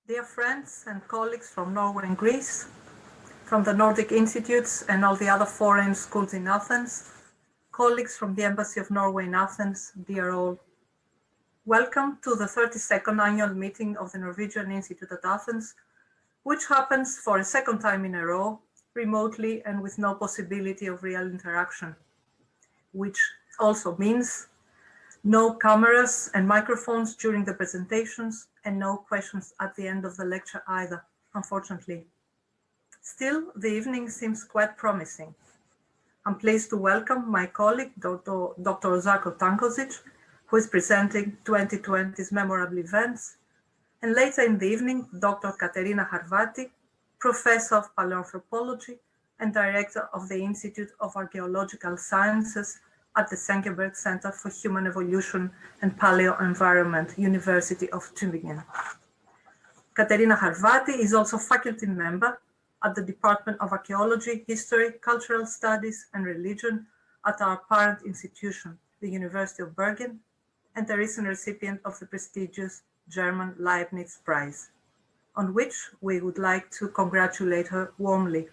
Dear friends and colleagues from Norway and Greece, from the Nordic Institutes and all the other foreign schools in Athens, colleagues from the Embassy of Norway in Athens, dear all. Welcome to the 32nd annual meeting of the Norwegian Institute at Athens, which happens for a second time in a row, remotely and with no possibility of real interaction, which also means no cameras and microphones during the presentations and no questions at the end of the lecture either, unfortunately. Still, the evening seems quite promising. I'm pleased to welcome my colleague, Dr. Zarko Tankozic, who is presenting 2020's memorable events, and later in the evening, Dr. Katerina Harvati, Professor of Paleoanthropology and Director of the Institute of Archaeological Sciences at the Senckenberg Center for Human Evolution and Paleoenvironment, University of Tübingen. Katerina Harvati is also faculty member at the Department of Archaeology, History, Cultural Studies and Religion at our parent institution, the University of Bergen, and a recent recipient of the prestigious German Leibniz Prize, on which we would like to congratulate her warmly.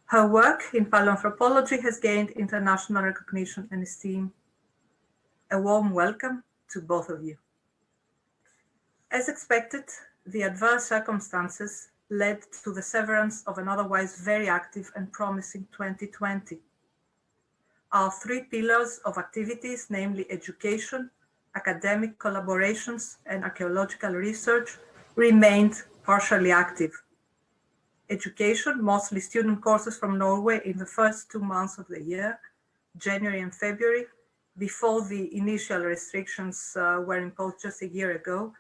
Her work in paleoanthropology has gained international recognition and esteem. A warm welcome to both of you. As expected, the adverse circumstances led to the severance of an otherwise very active and promising 2020. Our three pillars of activities, namely education, academic collaborations, and archaeological research, remained partially active. Education, mostly student courses from Norway in the first 2 months of the year, January and February, before the initial restrictions were imposed just a year ago,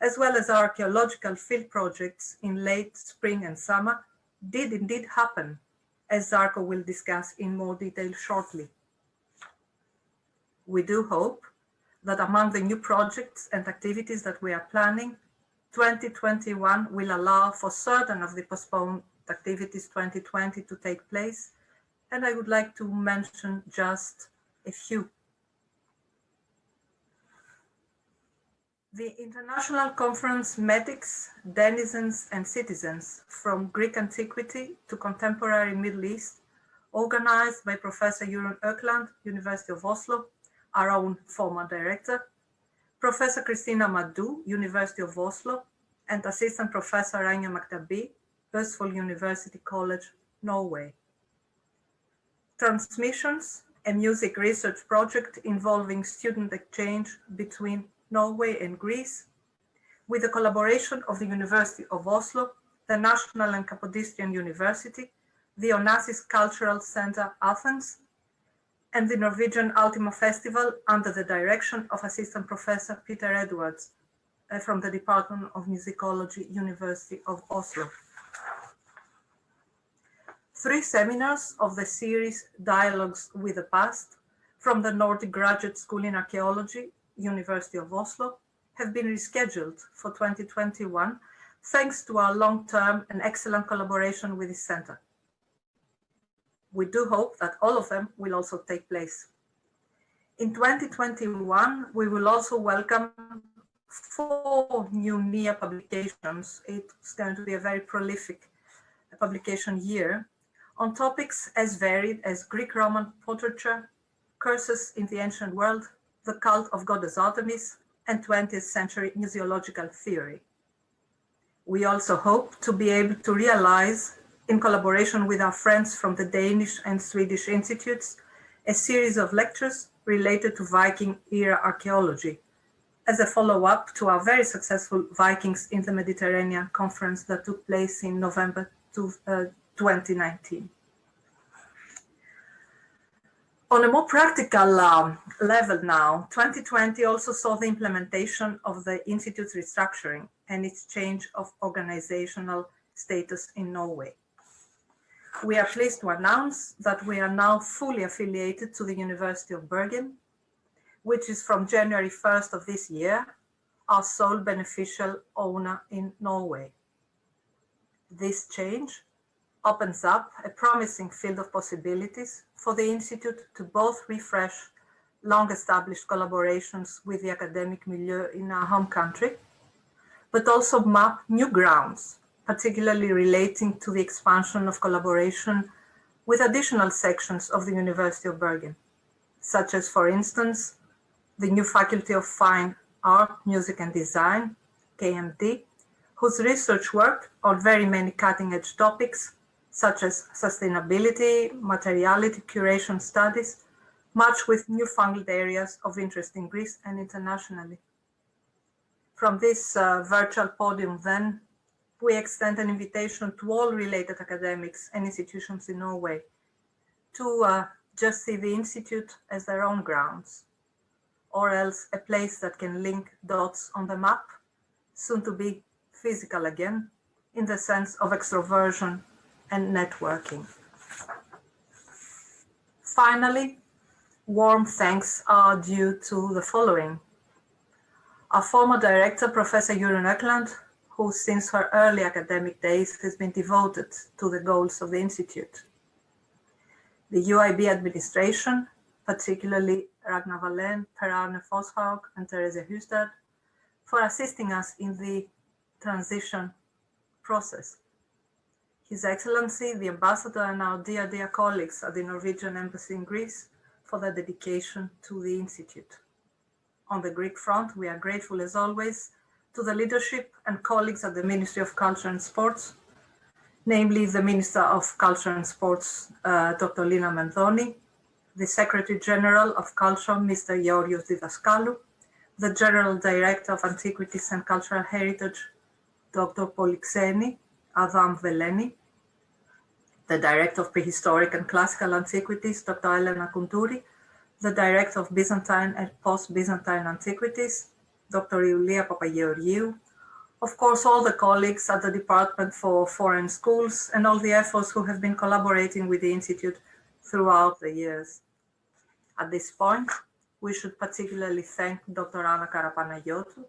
as well as archaeological field projects in late spring and summer, did indeed happen, as Zarko will discuss in more detail shortly. We do hope that among the new projects and activities that we are planning, 2021 will allow for certain of the postponed activities 2020 to take place, and I would like to mention just a few. The International Conference Medics, Denizens and Citizens from Greek Antiquity to Contemporary Middle East, organized by Professor Jeroen Ökland, University of Oslo, our own former director, Professor Christina Madou, University of Oslo, and Assistant Professor Rainer Maktabi, Østfold University College, Norway. Transmissions, a music research project involving student exchange between Norway and Greece, with the collaboration of the University of Oslo, the National and Kapodistrian University, the Onassis Cultural Center Athens, and the Norwegian Ultima Festival under the direction of Assistant Professor Peter Edwards from the Department of Musicology, University of Oslo. 3 seminars of the series Dialogues with the Past from the Nordic Graduate School in Archaeology, University of Oslo, have been rescheduled for 2021 thanks to our long-term and excellent collaboration with this center. We do hope that all of them will also take place. In 2021, we will also welcome 4 new NIA publications. It's going to be a very prolific publication year on topics as varied as Greek-Roman portraiture, curses in the ancient world, the cult of goddess Artemis, and 20th century museological theory. We also hope to be able to realize, in collaboration with our friends from the Danish and Swedish institutes, a series of lectures related to Viking-era archaeology, as a follow-up to our very successful Vikings in the Mediterranean conference that took place in November 2019. On a more practical level now, 2020 also saw the implementation of the Institute's restructuring and its change of organizational status in Norway. We are pleased to announce that we are now fully affiliated to the University of Bergen, which is from January 1st of this year, our sole beneficial owner in Norway. This change opens up a promising field of possibilities for the Institute to both refresh long-established collaborations with the academic milieu in our home country, but also map new grounds, particularly relating to the expansion of collaboration with additional sections of the University of Bergen, such as, for instance, the new Faculty of Fine Art, Music and Design, KMD, whose research work on very many cutting-edge topics, such as sustainability, materiality, curation studies, match with newfangled areas of interest in Greece and internationally. From this virtual podium, then, we extend an invitation to all related academics and institutions in Norway to just see the Institute as their own grounds, or else a place that can link dots on the map, soon to be physical again, in the sense of extroversion and networking. Finally, warm thanks are due to the following. Our former director, Professor Jørgen Økland, who since her early academic days has been devoted to the goals of the Institute. The UIB administration, particularly Ragnar Wallén, Per Arne Fosshaug, and Therese Hustad, for assisting us in the transition process. His Excellency, the Ambassador, and our dear colleagues at the Norwegian Embassy in Greece for their dedication to the Institute. On the Greek front, we are grateful as always to the leadership and colleagues at the Ministry of Culture and Sports, namely the Minister of Culture and Sports, Dr. Lina Mendoni, the Secretary General of Culture, Mr. Georgios Didaskalou, the General Director of Antiquities and Cultural Heritage, Dr. Polixeni Adam Veleni, the Director of Prehistoric and Classical Antiquities, Dr. Elena Kountouri, the Director of Byzantine and Post-Byzantine Antiquities, Dr. Iulia Papageorgiou, of course, all the colleagues at the Department for Foreign Schools and all the efforts who have been collaborating with the Institute throughout the years. At this point, we should particularly thank Dr. Anna Karapanagiotou,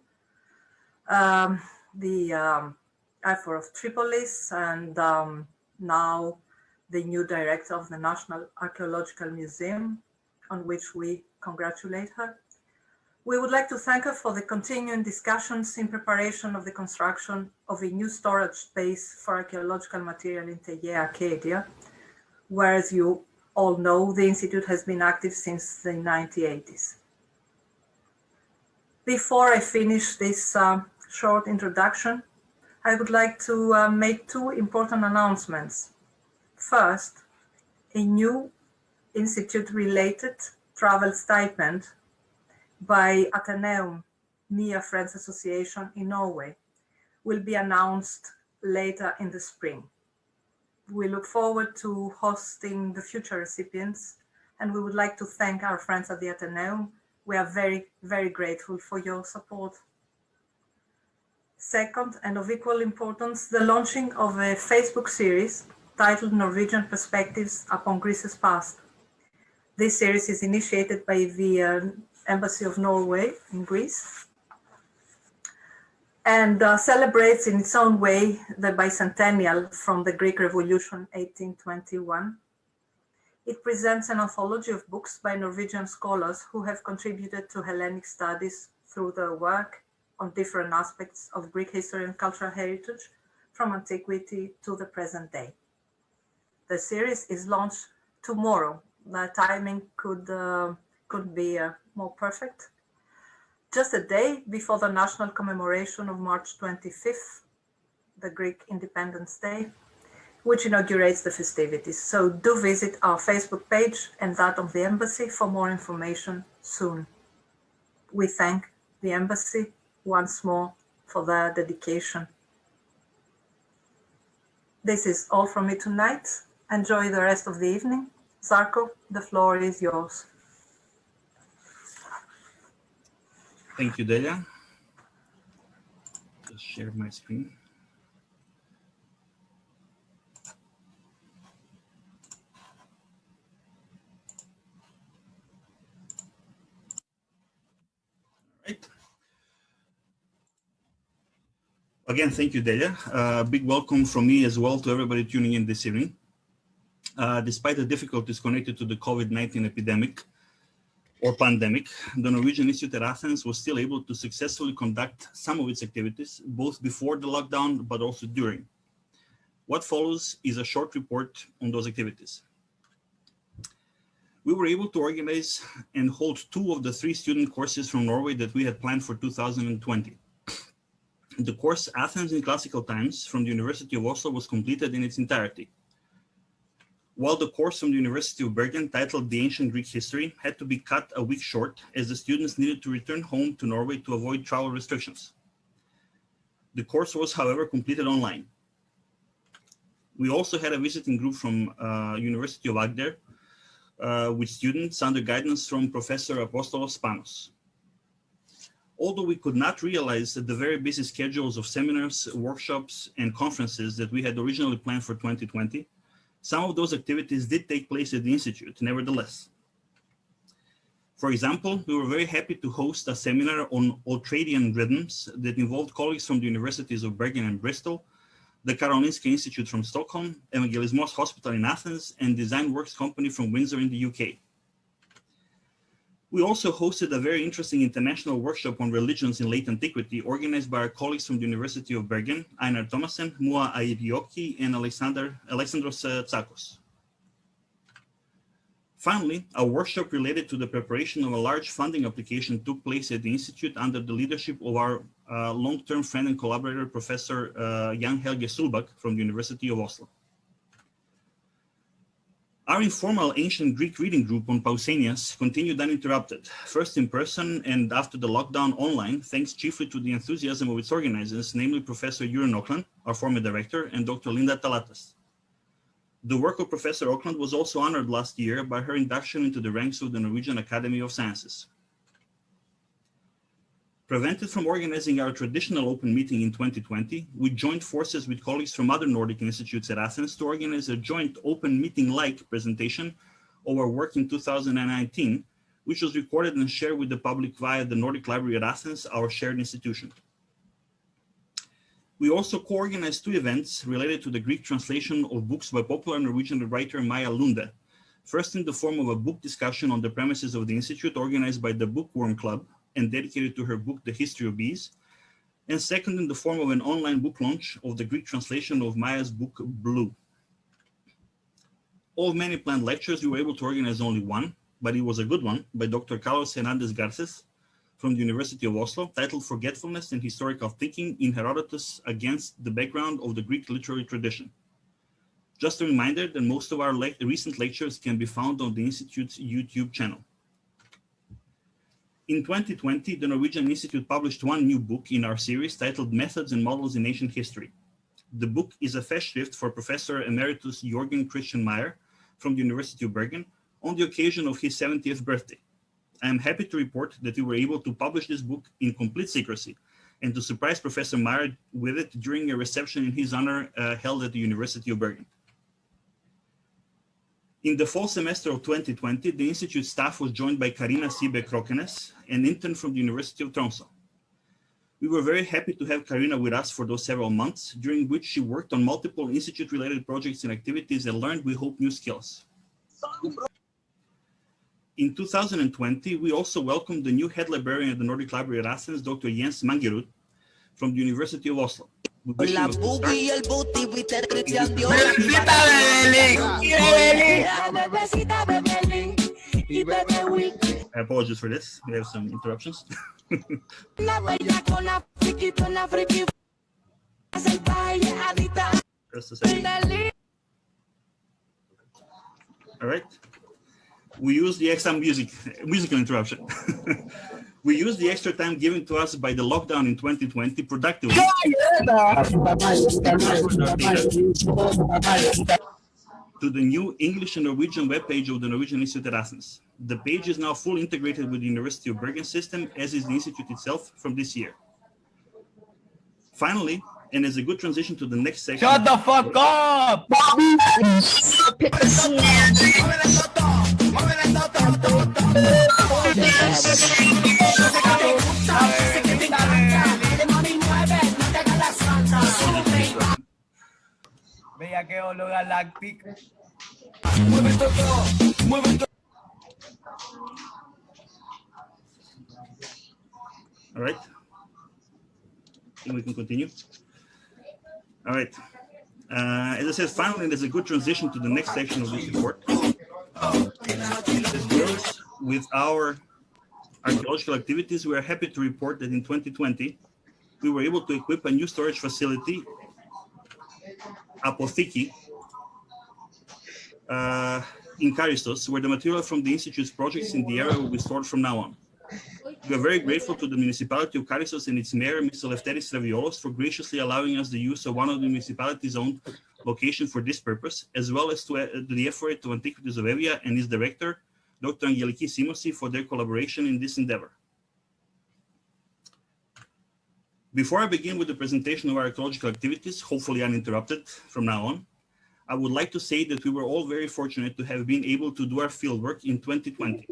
the IFOR of Tripolis, and now the new director of the National Archaeological Museum, on which we congratulate her. We would like to thank her for the continuing discussions in preparation of the construction of a new storage space for archaeological material in Tegea, Arcadia, where, as you all know, the Institute has been active since the 1980s. Before I finish this short introduction, I would like to make two important announcements. First, a new Institute-related travel stipend by Atheneum, NIA Friends Association in Norway, will be announced later in the spring. We look forward to hosting the future recipients, and we would like to thank our friends at the Atheneum. We are very grateful for your support. Second, and of equal importance, the launching of a Facebook series titled Norwegian Perspectives Upon Greece's Past. This series is initiated by the Embassy of Norway in Greece and celebrates in its own way the bicentennial from the Greek Revolution 1821. It presents an anthology of books by Norwegian scholars who have contributed to Hellenic studies through their work on different aspects of Greek history and cultural heritage from antiquity to the present day. The series is launched tomorrow. The timing could be more perfect. Just a day before the national commemoration of March 25th, the Greek Independence Day, which inaugurates the festivities. So do visit our Facebook page and that of the Embassy for more information soon. We thank the Embassy once more for their dedication. This is all from me tonight. Enjoy the rest of the evening. Zarko, the floor is yours. Thank you, Delia. Just share my screen. All right. Again, thank you, Delia. Big welcome from me as well to everybody tuning in this evening. Despite the difficulties connected to the COVID-19 epidemic, or pandemic, the Norwegian Institute at Athens was still able to successfully conduct some of its activities, both before the lockdown, but also during. What follows is a short report on those activities. We were able to organize and hold 2 of the 3 student courses from Norway that we had planned for 2020. The course Athens in Classical Times from the University of Oslo was completed in its entirety, while the course from the University of Bergen, titled The Ancient Greek History, had to be cut a week short as the students needed to return home to Norway to avoid travel restrictions. The course was, however, completed online. We also had a visiting group from University of Agder with students under guidance from Professor Apostolos Panos. Although we could not realize the very busy schedules of seminars, workshops, and conferences that we had originally planned for 2020, some of those activities did take place at the Institute, nevertheless. For example, we were very happy to host a seminar on ultradian rhythms that involved colleagues from the universities of Bergen and Bristol, the Karolinska Institute from Stockholm, Evangelismos Hospital in Athens, and Design Works Company from Windsor in the UK. We also hosted a very interesting international workshop on religions in late antiquity, organized by our colleagues from the University of Bergen, Einar Thomassen, Mua Airioki, and Alexandros Tsakos. Finally, a workshop related to the preparation of a large funding application took place at the Institute under the leadership of our long-term friend and collaborator, Professor Jan Helge Sulbak from the University of Oslo. Our informal ancient Greek reading group on Pausanias continued uninterrupted, first in person and after the lockdown online, thanks chiefly to the enthusiasm of its organizers, namely Professor Uranium Auckland, our former director, and Dr. Linda Talatas. The work of Professor Auckland was also honored last year by her induction into the ranks of the Norwegian Academy of Sciences. Prevented from organizing our traditional open meeting in 2020, we joined forces with colleagues from other Nordic institutes at Athens to organize a joint open meeting-like presentation of our work in 2019, which was recorded and shared with the public via the Nordic Library at Athens, our shared institution. We also co-organized 2 events related to the Greek translation of books by popular Norwegian writer Maja Lunde, first in the form of a book discussion on the premises of the Institute organized by the Bookworm Club and dedicated to her book, The History of Bees, and second in the form of an online book launch of the Greek translation of Maya's book, Blue. Of many planned lectures, we were able to organize only one, but it was a good one, by Dr. Carlos Hernandez Garces from the University of Oslo, titled Forgetfulness and Historical Thinking in Herodotus Against the Background of the Greek Literary Tradition. Just a reminder that most of our recent lectures can be found on the Institute's YouTube channel. In 2020, the Norwegian Institute published 1 new book in our series titled Methods and Models in Ancient History. The book is a festschrift for Professor Emeritus Jürgen Christian Meyer from the University of Bergen on the occasion of his 70th birthday. I am happy to report that we were able to publish this book in complete secrecy and to surprise Professor Meyer with it during a reception in his honor held at the University of Bergen. In the fall semester of 2020, the Institute staff was joined by Karina Sibe-Krokenes, an intern from the University of Tromsø. We were very happy to have Karina with us for those several months, during which she worked on multiple Institute-related projects and activities and learned, we hope, new skills. In 2020, we also welcomed the new head librarian at the Nordic Library at Athens, Dr. Jens Mangerud, from the University of Oslo. I apologize for this. We have some interruptions. Just a second. All right. We use the extra musical interruption. We use the extra time given to us by the lockdown in 2020 productively to the new English and Norwegian webpage of the Norwegian Institute at Athens. The page is now fully integrated with the University of Bergen system, as is the Institute itself from this year. Finally, and as a good transition to the next section. Shut the fuck up! Veía que olor lactic. Mueve todo, mueve todo. All right. And we can continue. All right. As I said, finally, there's a good transition to the next section of this report. That deals with our archaeological activities. We are happy to report that in 2020, we were able to equip a new storage facility, Apotheki, in Charistos, where the material from the Institute's projects in the area will be stored from now on. We are very grateful to the municipality of Charistos and its mayor, Mr. Lefteris Raviolos, for graciously allowing us the use of one of the municipality's own location for this purpose, as well as to the effort to Antiquities of Evia and its director, Dr. Angeliki Simosi, for their collaboration in this endeavor. Before I begin with the presentation of our ecological activities, hopefully uninterrupted from now on, I would like to say that we were all very fortunate to have been able to do our fieldwork in 2020.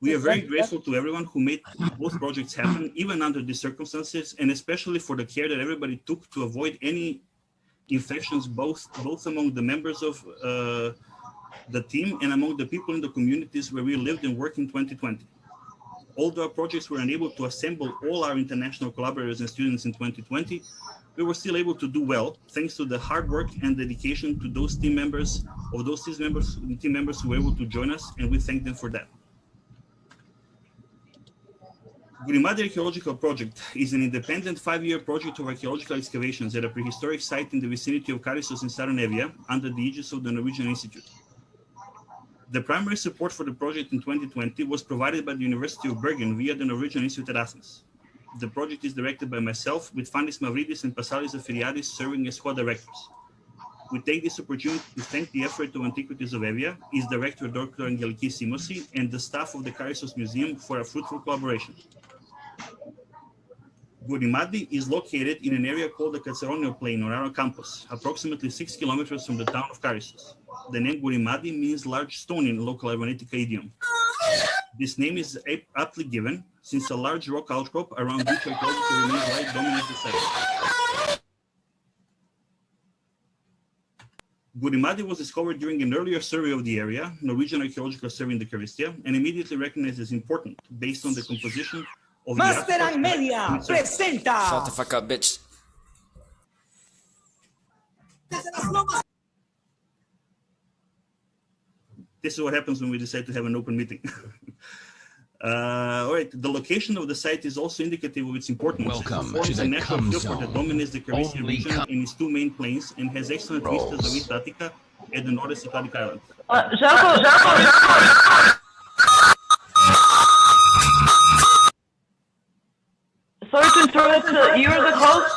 We are very grateful to everyone who made both projects happen, even under these circumstances, and especially for the care that everybody took to avoid any infections, both among the members of the team and among the people in the communities where we lived and worked in 2020. Although our projects were unable to assemble all our international collaborators and students in 2020, we were still able to do well, thanks to the hard work and dedication to those team members who were able to join us, and we thank them for that. Gurimadi Archaeological Project is an independent 5-year project of archaeological excavations at a prehistoric site in the vicinity of Charistos in Southern Evia, under the aegis of the Norwegian Institute. The primary support for the project in 2020 was provided by the University of Bergen via the Norwegian Institute at Athens. The project is directed by myself, with Fandis Mavridis and Passalis Afiriadis serving as co-directors. We take this opportunity to thank the effort of Antiquities of Evia, its director, Dr. Angeliki Simosi, and the staff of the Charistos Museum for a fruitful collaboration. Gurimadi is located in an area called the Katsaronio Plain on our campus, approximately 6 kilometers from the town of Charistos. The name Gurimadi means large stone in local Iranitic idiom. This name is aptly given since a large rock outcrop around which archaeological remains lie dominates the site. Gurimadi was discovered during an earlier survey of the area, Norwegian Archaeological Survey in the Charistia, and immediately recognized as important based on the composition of Master and Media presenta. Shut the fuck up, bitch. This is what happens when we decide to have an open meeting. All right, the location of the site is also indicative of its importance. Welcome it forms to the a natural Come field Zone. that dominates the Caribbean Only region in its two main plains and has excellent vistas of East Attica and the northern Cycladic Island. Sorry to interrupt. You're the host.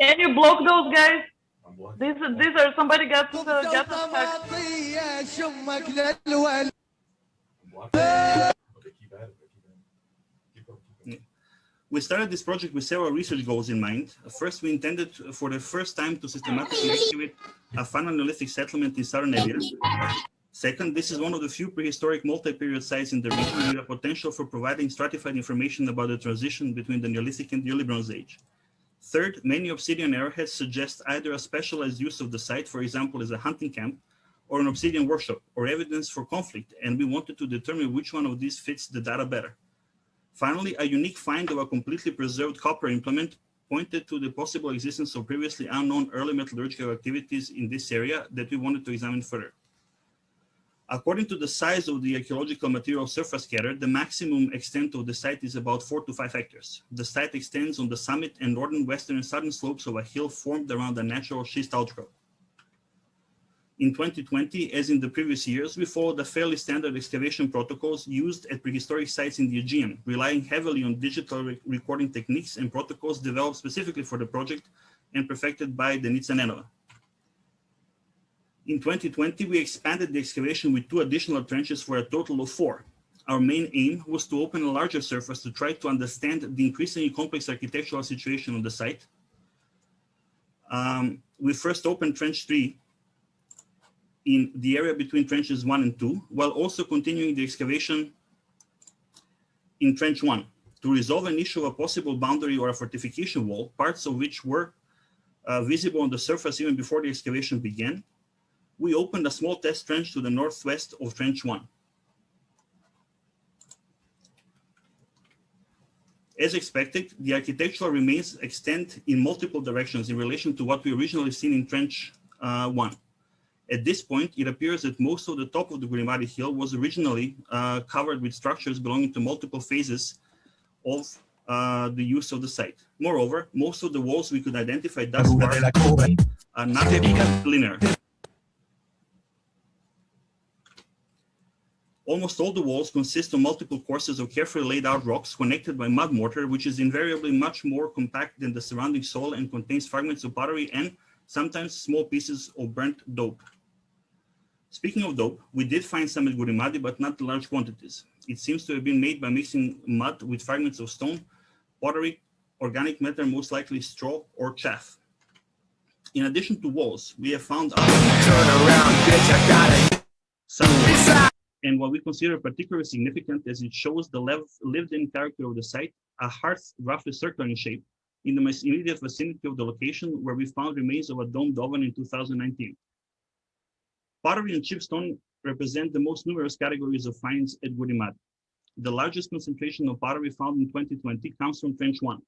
Can you block those guys? These are somebody got attacked. We started this project with several research goals in mind. First, we intended for the first time to systematically excavate a final Neolithic settlement in southern Evia. Second, this is one of the few prehistoric multi-period sites in the region with a potential for providing stratified information about the transition between the Neolithic and the Early Bronze Age. Third, many obsidian arrowheads suggest either a specialized use of the site, for example, as a hunting camp, or an obsidian workshop, or evidence for conflict, and we wanted to determine which one of these fits the data better. Finally, a unique find of a completely preserved copper implement pointed to the possible existence of previously unknown early metallurgical activities in this area that we wanted to examine further. According to the size of the archaeological material surface scattered, the maximum extent of the site is about 4 to 5 hectares. The site extends on the summit and northern, western, and southern slopes of a hill formed around a natural schist outcrop. In 2020, as in the previous years, we followed the fairly standard excavation protocols used at prehistoric sites in the Aegean, relying heavily on digital recording techniques and protocols developed specifically for the project and perfected by Denica Nenova. In 2020, we expanded the excavation with 2 additional trenches for a total of 4. Our main aim was to open a larger surface to try to understand the increasingly complex architectural situation on the site. We first opened Trench 3 in the area between trenches 1 and 2, while also continuing the excavation in Trench 1 to resolve an issue of a possible boundary or a fortification wall, parts of which were visible on the surface even before the excavation began. We opened a small test trench to the northwest of Trench 1. As expected, the architectural remains extend in multiple directions in relation to what we originally seen in Trench 1. At this point, it appears that most of the top of the Gurimadi hill was originally covered with structures belonging to multiple phases of the use of the site. Moreover, most of the walls we could identify thus far are not linear. Almost all the walls consist of multiple courses of carefully laid out rocks connected by mud mortar, which is invariably much more compact than the surrounding soil and contains fragments of pottery and sometimes small pieces of burnt dope. Speaking of dope, we did find some at Gurimadi, but not in large quantities. It seems to have been made by mixing mud with fragments of stone, pottery, organic matter, most likely straw or chaff. In addition to walls, we have found some and what we consider particularly significant as it shows the lived-in character of the site, a hearth roughly circular in shape in the most immediate vicinity of the location where we found remains of a domed oven in 2019. Pottery and chip stone represent the most numerous categories of finds at Gurimadi. The largest concentration of pottery found in 2020 comes from Trench 1.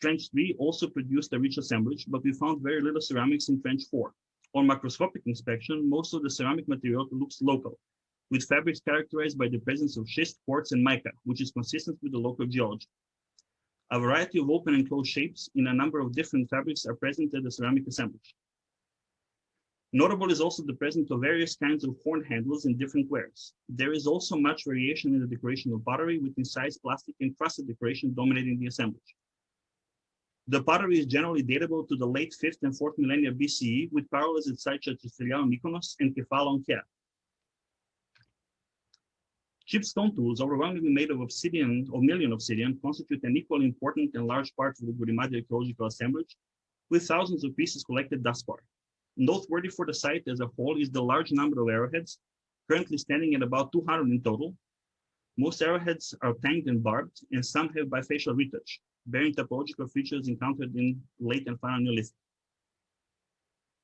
Trench 3 also produced a rich assemblage, but we found very little ceramics in Trench 4. On macroscopic inspection, most of the ceramic material looks local, with fabrics characterized by the presence of schist, quartz, and mica, which is consistent with the local geology. A variety of open and closed shapes in a number of different fabrics are present at the ceramic assemblage. Notable is also the presence of various kinds of horn handles in different wares. There is also much variation in the decoration of pottery, with incised plastic and crusted decoration dominating the assemblage. The pottery is generally datable to the late 5th and 4th millennia BCE, with parallels at sites such as Therion on Mykonos and Kefalo on Kea. Chip stone tools, overwhelmingly made of obsidian or million obsidian, constitute an equally important and large part of the Gurimadi ecological assemblage, with thousands of pieces collected thus far. Noteworthy for the site as a whole is the large number of arrowheads, currently standing at about 200 in total. Most arrowheads are tanged and barbed, and some have bifacial retouch, bearing topological features encountered in late and final Neolithic.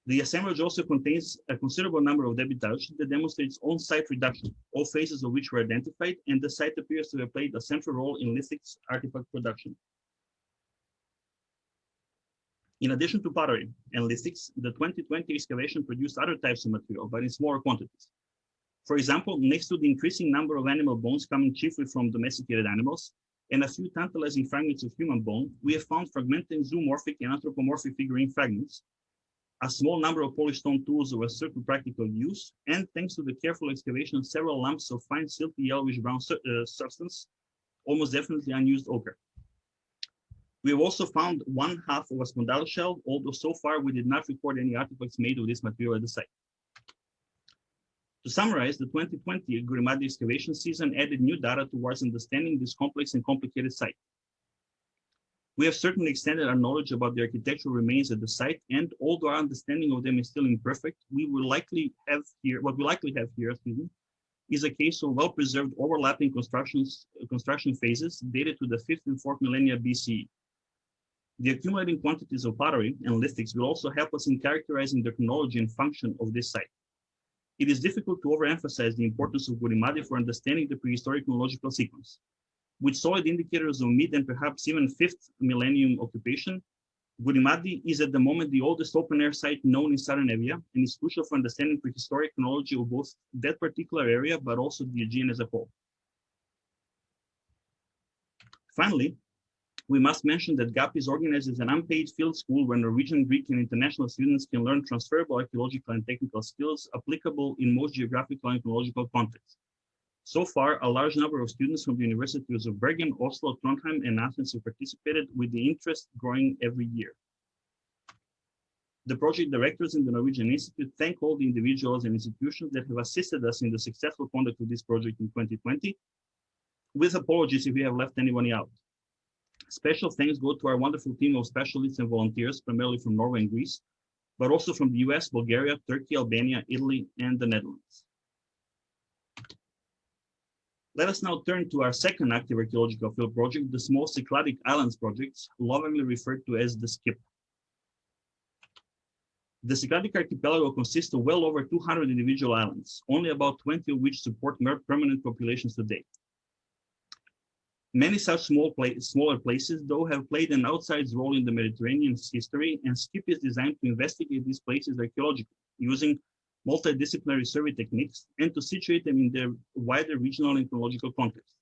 The assemblage also contains a considerable number of debitage that demonstrates on-site reduction, all phases of which were identified, and the site appears to have played a central role in lithics artifact production. In addition to pottery and lithics, the 2020 excavation produced other types of material, but in smaller quantities. For example, next to the increasing number of animal bones coming chiefly from domesticated animals, and a few tantalizing fragments of human bone, we have found fragmented zoomorphic and anthropomorphic figurine fragments, a small number of polished stone tools of a certain practical use, and thanks to the careful excavation, several lumps of fine silky yellowish brown substance, almost definitely unused ochre. We have also found one half of a spondyle shell, although so far we did not record any artifacts made of this material at the site. To summarize, the 2020 Gurimadi excavation season added new data towards understanding this complex and complicated site. We have certainly extended our knowledge about the architectural remains at the site, and although our understanding of them is still imperfect, what we likely have here, is a case of well-preserved overlapping construction phases dated to the 5th and 4th millennia BCE. The accumulating quantities of pottery and lithics will also help us in characterizing the chronology and function of this site. It is difficult to overemphasize the importance of Gurimadi for understanding the prehistoric chronological sequence. With solid indicators of mid and perhaps even 5th millennium occupation, Gurimadi is at the moment the oldest open-air site known in southern Evia and is crucial for understanding prehistoric chronology of both that particular area, but also the Aegean as a whole. Finally, we must mention that GAP is organized as an unpaid field school where Norwegian, Greek, and international students can learn transferable archaeological and technical skills applicable in most geographical and chronological contexts. So far, a large number of students from the universities of Bergen, Oslo, Trondheim, and Athens have participated, with the interest growing every year. The project directors in the Norwegian Institute thank all the individuals and institutions that have assisted us in the successful conduct of this project in 2020, with apologies if we have left anyone out. Special thanks go to our wonderful team of specialists and volunteers, primarily from Norway and Greece, but also from the US, Bulgaria, Turkey, Albania, Italy, and the Netherlands. Let us now turn to our second active archaeological field project, the small Cycladic Islands project, lovingly referred to as the SCIP. The Cycladic archipelago consists of well over 200 individual islands, only about 20 of which support permanent populations today. Many such smaller places, though, have played an outsized role in the Mediterranean's history, and SCIP is designed to investigate these places archaeologically, using multidisciplinary survey techniques and to situate them in their wider regional and chronological context.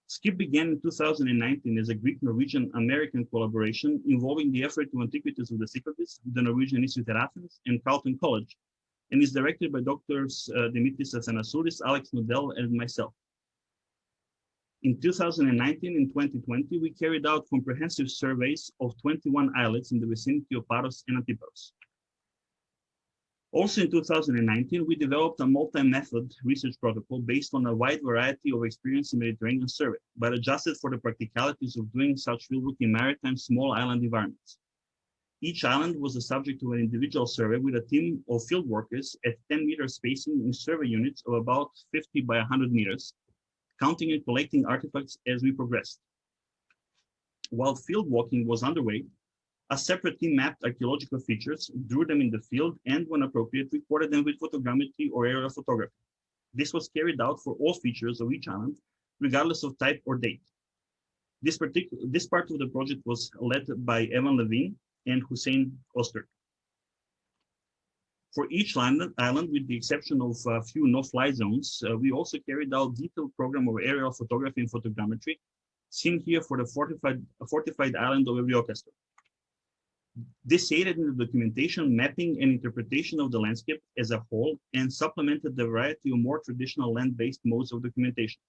SCIP began in 2019 as a Greek-Norwegian-American collaboration involving the effort to antiquities of the Cycladic, the Norwegian Institute at Athens, and Carleton College, and is directed by Drs. Dimitris Athanasoulis, Alex Nodell, and myself. In 2019 and 2020, we carried out comprehensive surveys of 21 islets in the vicinity of Paros and Antiparos. Also in 2019, we developed a multi-method research protocol based on a wide variety of experience in Mediterranean survey, but adjusted for the practicalities of doing such fieldwork in maritime small island environments. Each island was the subject of an individual survey with a team of field workers at 10-meter spacing in survey units of about 50 by 100 meters, counting and collecting artifacts as we progressed. While field walking was underway, a separate team mapped archaeological features, drew them in the field, and when appropriate, recorded them with photogrammetry or aerial photography. This was carried out for all features of each island, regardless of type or date. This part of the project was led by Evan Levine and Hussein Oster. For each island, with the exception of a few no-fly zones, we also carried out a detailed program of aerial photography and photogrammetry, seen here for the fortified island of Reconstruction. This aided in the documentation, mapping, and interpretation of the landscape as a whole, and supplemented the variety of more traditional land-based modes of documentation.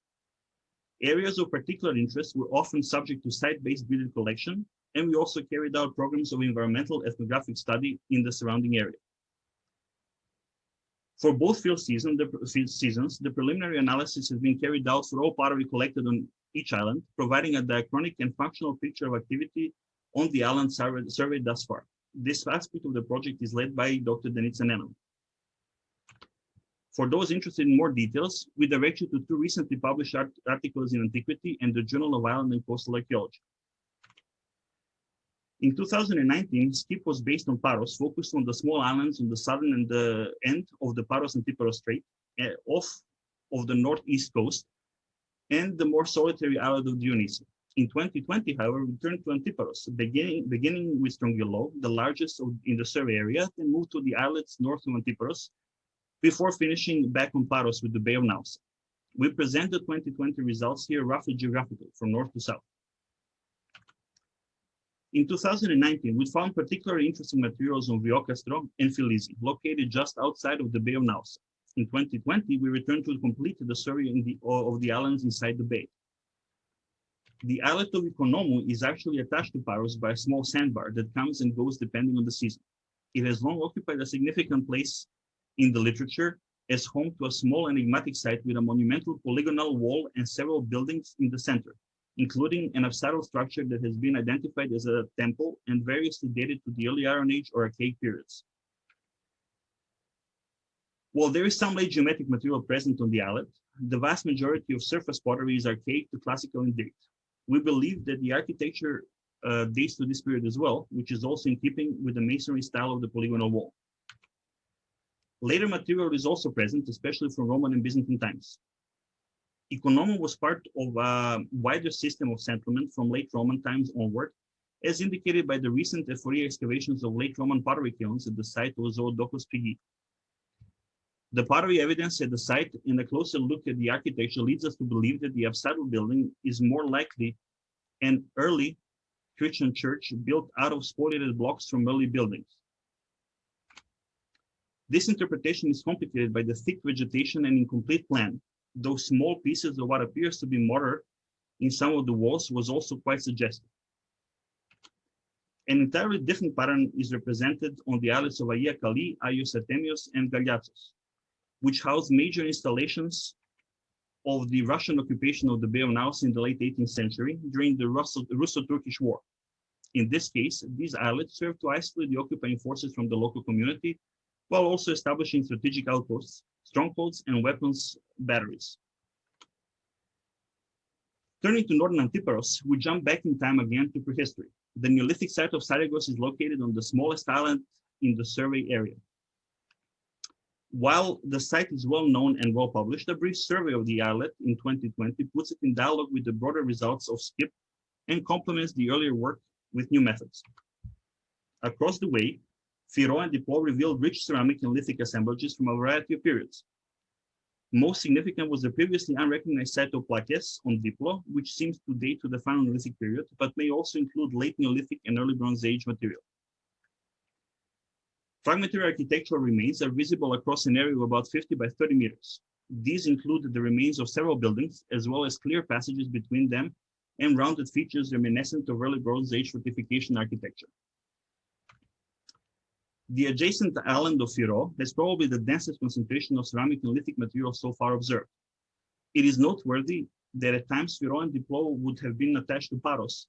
Areas of particular interest were often subject to site-based beaded collection, and we also carried out programs of environmental ethnographic study in the surrounding area. For both field seasons, the preliminary analysis has been carried out for all pottery collected on each island, providing a diachronic and functional picture of activity on the island surveyed thus far. This aspect of the project is led by Dr. Denitsa Nenam. For those interested in more details, we direct you to two recently published articles in Antiquity and the Journal of Island and Coastal Archaeology. In 2019, SCIP was based on Paros, focused on the small islands on the southern and the end of the Paros-Antiparos Strait, off of the northeast coast, and the more solitary island of Dionysia. In 2020, however, we turned to Antiparos, beginning with Strongyllo, the largest in the survey area, then moved to the islets north of Antiparos, before finishing back on Paros with the Bay of Naus. We present the 2020 results here roughly geographical, from north to south. In 2019, we found particularly interesting materials on Viocastro and Filisi, located just outside of the Bay of Naus. In 2020, we returned to complete the survey of the islands inside the bay. The islet of Ikonomu is actually attached to Paros by a small sandbar that comes and goes depending on the season. It has long occupied a significant place in the literature as home to a small enigmatic site with a monumental polygonal wall and several buildings in the center, including an absidal structure that has been identified as a temple and variously dated to the early Iron Age or Archaic periods. While there is some late geometric material present on the islet, the vast majority of surface pottery is archaic to classical in date. We believe that the architecture dates to this period as well, which is also in keeping with the masonry style of the polygonal wall. Later material is also present, especially from Roman and Byzantine times. Ikonomu was part of a wider system of settlement from late Roman times onward, as indicated by the recent Euphoria excavations of late Roman pottery kilns at the site of Zoodokos Pigi. The pottery evidence at the site and a closer look at the architecture leads us to believe that the absidal building is more likely an early Christian church built out of spoliated blocks from early buildings. This interpretation is complicated by the thick vegetation and incomplete plan, though small pieces of what appears to be mortar in some of the walls was also quite suggestive. An entirely different pattern is represented on the islets of Aia Kali, Aios Artemios, and Galiatos, which housed major installations of the Russian occupation of the Bay of Naus in the late 18th century during the Russo-Turkish War. In this case, these islets served to isolate the occupying forces from the local community, while also establishing strategic outposts, strongholds, and weapons batteries. Turning to northern Antiparos, we jump back in time again to prehistory. The Neolithic site of Saragos is located on the smallest island in the survey area. While the site is well known and well published, a brief survey of the islet in 2020 puts it in dialogue with the broader results of SCIP and complements the earlier work with new methods. Across the way, Firo and Diplo revealed rich ceramic and lithic assemblages from a variety of periods. Most significant was the previously unrecognized site of Plaques on Diplo, which seems to date to the final Neolithic period, but may also include late Neolithic and early Bronze Age material. Fragmentary architectural remains are visible across an area of about 50 by 30 meters. These include the remains of several buildings, as well as clear passages between them and rounded features reminiscent of early Bronze Age fortification architecture. The adjacent island of Firo has probably the densest concentration of ceramic and lithic material so far observed. It is noteworthy that at times Firo and Diplo would have been attached to Paros,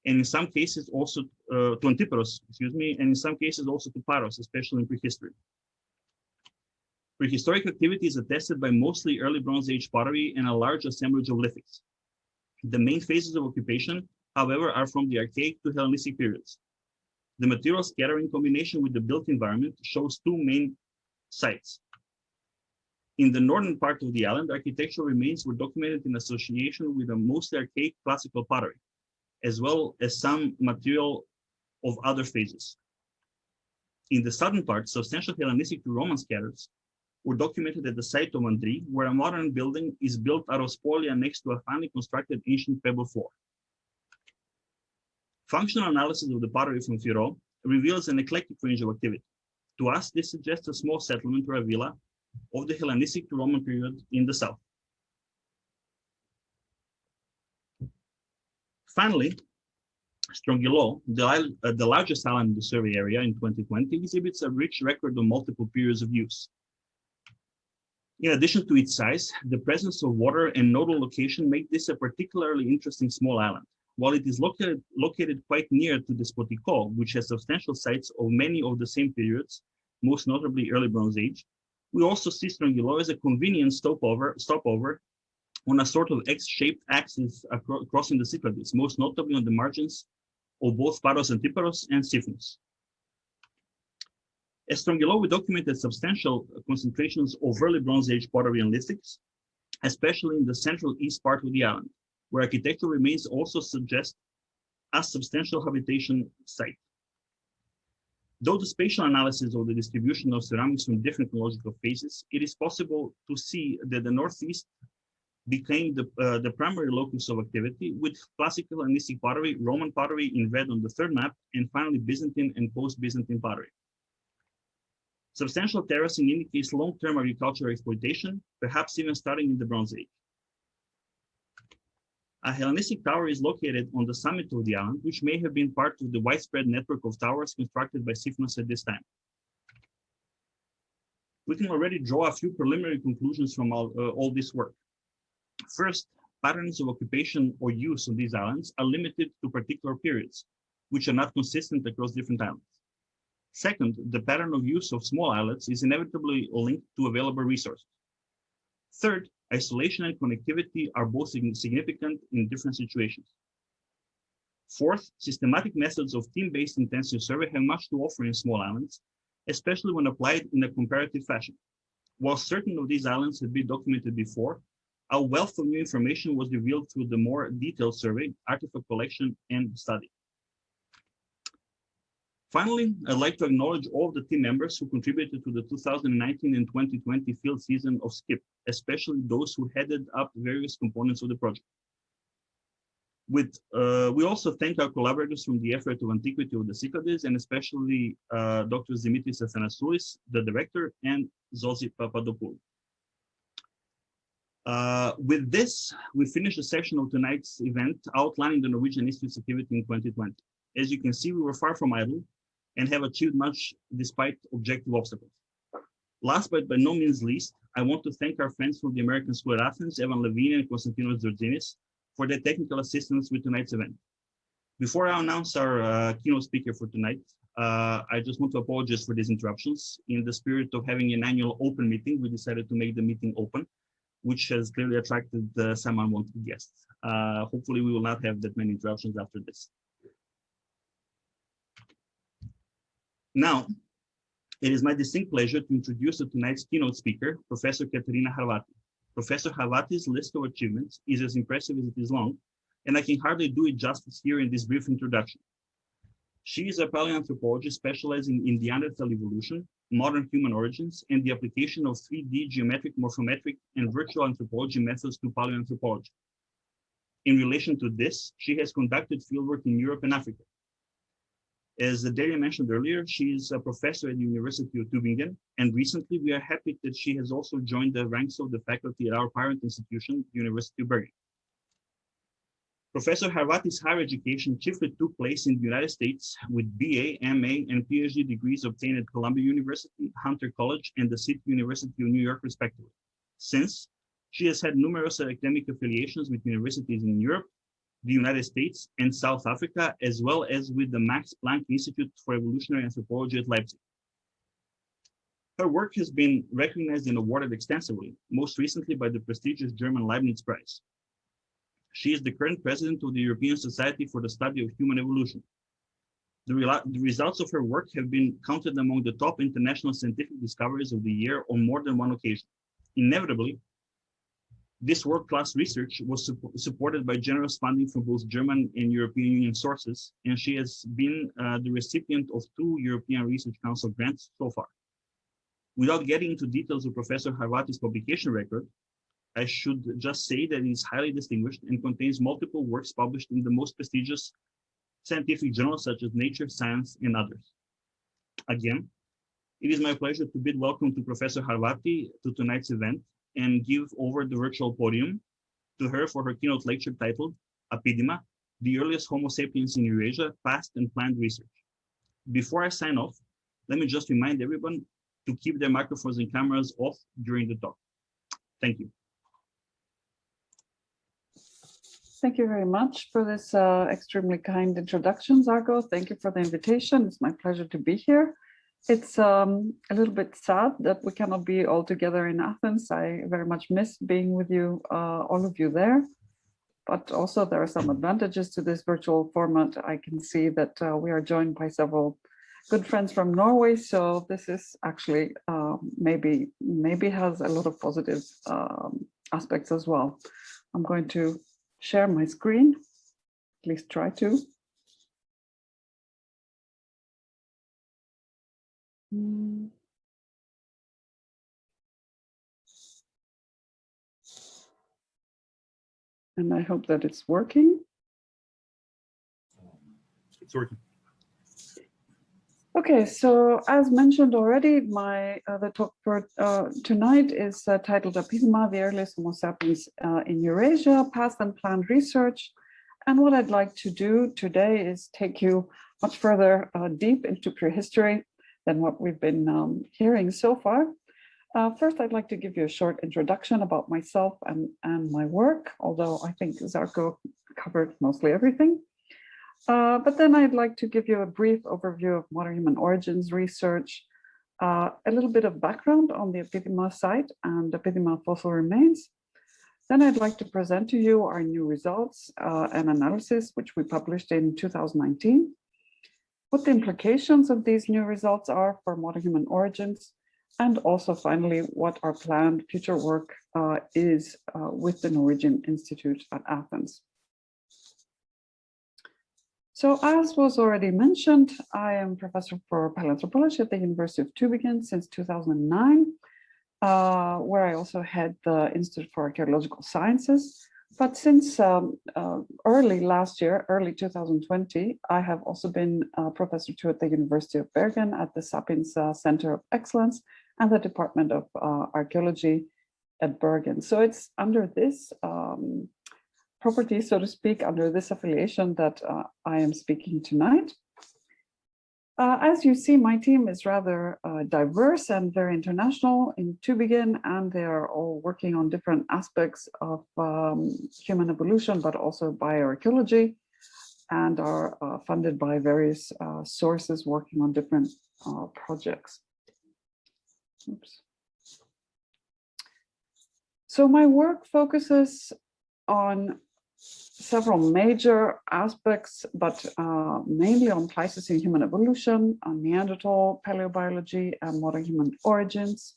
and in some cases also to Antiparos, and in some cases also to Paros, especially in prehistory. Prehistoric activity is attested by mostly early Bronze Age pottery and a large assemblage of lithics. The main phases of occupation, however, are from the Archaic to Hellenistic periods. The material scatter in combination with the built environment shows two main sites. In the northern part of the island, architectural remains were documented in association with a mostly archaic classical pottery, as well as some material of other phases. In the southern part, substantial Hellenistic to Roman scatters were documented at the site of Andri, where a modern building is built out of spolia next to a finely constructed ancient pebble floor. Functional analysis of the pottery from Firo reveals an eclectic range of activity. To us, this suggests a small settlement or a villa of the Hellenistic to Roman period in the south. Finally, Strongilo, the largest island in the survey area in 2020, exhibits a rich record of multiple periods of use. In addition to its size, the presence of water and nodal location make this a particularly interesting small island. While it is located quite near to the Spotico, which has substantial sites of many of the same periods, most notably early Bronze Age, we also see Strongilo as a convenient stopover on a sort of X-shaped axis crossing the Cycladics, most notably on the margins of both Paros and Antiparos and Siphnus. At Strongilo, we documented substantial concentrations of early Bronze Age pottery and lithics, especially in the central east part of the island, where architectural remains also suggest a substantial habitation site. Though the spatial analysis of the distribution of ceramics from different ecological phases, it is possible to see that the northeast became the primary locus of activity, with classical Hellenistic pottery, Roman pottery in red on the third map, and finally Byzantine and post-Byzantine pottery. Substantial terracing indicates long-term agricultural exploitation, perhaps even starting in the Bronze Age. A Hellenistic tower is located on the summit of the island, which may have been part of the widespread network of towers constructed by Siphnus at this time. We can already draw a few preliminary conclusions from all this work. First, patterns of occupation or use on these islands are limited to particular periods, which are not consistent across different islands. Second, the pattern of use of small islets is inevitably linked to available resources. Third, isolation and connectivity are both significant in different situations. Fourth, systematic methods of team-based intensive survey have much to offer in small islands, especially when applied in a comparative fashion. While certain of these islands had been documented before, a wealth of new information was revealed through the more detailed survey, artifact collection, and study. Finally, I'd like to acknowledge all of the team members who contributed to the 2019 and 2020 field season of SCIP, especially those who headed up various components of the project. We also thank our collaborators from the effort of Antiquity of the Cyclades, and especially Dr. Dimitris Athanasoulis, the director, and Zosi Papadopoulou. With this, we finish the section of tonight's event outlining the Norwegian Institute's activity in 2020. As you can see, we were far from idle and have achieved much despite objective obstacles. Last but by no means least, I want to thank our friends from the American School at Athens, Evan Levine and Konstantinos Georginis, for their technical assistance with tonight's event. Before I announce our keynote speaker for tonight, I just want to apologize for these interruptions. In the spirit of having an annual open meeting, we decided to make the meeting open, which has clearly attracted some unwanted guests. Hopefully we will not have that many interruptions after this. Now, It is my distinct pleasure to introduce tonight's keynote speaker, Professor Katerina Harvati. Professor Harvati's list of achievements is as impressive as it is long, and I can hardly do it justice here in this brief introduction. She is a paleoanthropologist specializing in Neanderthal evolution, modern human origins, and the application of 3D geometric, morphometric, and virtual anthropology methods to paleoanthropology. In relation to this, she has conducted fieldwork in Europe and Africa. As Daria mentioned earlier, she is a professor at the University of Tübingen, and recently we are happy that she has also joined the ranks of the faculty at our parent institution, the University of Bergen. Professor Harvati's higher education chiefly took place in the United States with BA, MA, and PhD degrees obtained at Columbia University, Hunter College, and the City University of New York, respectively. Since, she has had numerous academic affiliations with universities in Europe, the United States, and South Africa, as well as with the Max Planck Institute for Evolutionary Anthropology at Leipzig. Her work has been recognized and awarded extensively, most recently by the prestigious German Leibniz Prize. She is the current president of the European Society for the Study of Human Evolution. The results of her work have been counted among the top international scientific discoveries of the year on more than one occasion. Inevitably, this world-class research was supported by generous funding from both German and European Union sources, and she has been the recipient of 2 European Research Council grants so far. Without getting into details of Professor Harvati's publication record, I should just say that it is highly distinguished and contains multiple works published in the most prestigious scientific journals such as Nature, Science, and others. Again, it is my pleasure to bid welcome to Professor Harvati to tonight's event and give over the virtual podium to her for her keynote lecture titled Epidemic, the earliest Homo sapiens in Eurasia, past and planned research. Before I sign off, let me just remind everyone to keep their microphones and cameras off during the talk. Thank you. Thank you very much for this extremely kind introduction, Zarko. Thank you for the invitation. It's my pleasure to be here. It's a little bit sad that we cannot be all together in Athens. I very much miss being with you, all of you there. But also there are some advantages to this virtual format. I can see that we are joined by several good friends from Norway. So this is actually maybe has a lot of positive aspects as well. I'm going to share my screen, at least try to. And I hope that it's working. It's working. Okay, so as mentioned already, the talk for tonight is titled Epidemic, the earliest Homo sapiens in Eurasia, past and planned research. And what I'd like to do today is take you much further deep into prehistory than what we've been hearing so far. First, I'd like to give you a short introduction about myself and my work, although I think Zarko covered mostly everything. But then I'd like to give you a brief overview of modern human origins research, a little bit of background on the Epidemic site and Epidemic fossil remains. Then I'd like to present to you our new results and analysis, which we published in 2019, what the implications of these new results are for modern human origins, and also finally what our planned future work is with the Norwegian Institute at Athens. So as was already mentioned, I am professor for paleoanthropology at the University of Tübingen since 2009, where I also head the Institute for Ecological Sciences. But since early last year, early 2020, I have also been a professor too at the University of Bergen at the Sapiens Center of Excellence and the Department of Archaeology at Bergen. So it's under this property, so to speak, under this affiliation that I am speaking tonight. As you see, my team is rather diverse and very international in Tübingen, and they are all working on different aspects of human evolution, but also bioarchaeology, and are funded by various sources working on different projects. Oops. So my work focuses on several major aspects, but mainly on Pleistocene human evolution, on Neanderthal paleobiology, and modern human origins.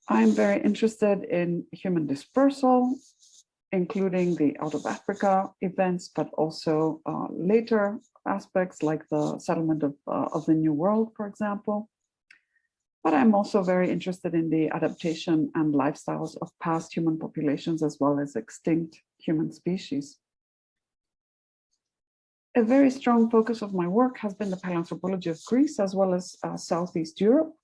I'm very interested in human dispersal, including the out of Africa events, but also later aspects like the settlement of the New World, for example. But I'm also very interested in the adaptation and lifestyles of past human populations as well as extinct human species. A very strong focus of my work has been the paleoanthropology of Greece as well as Southeast Europe.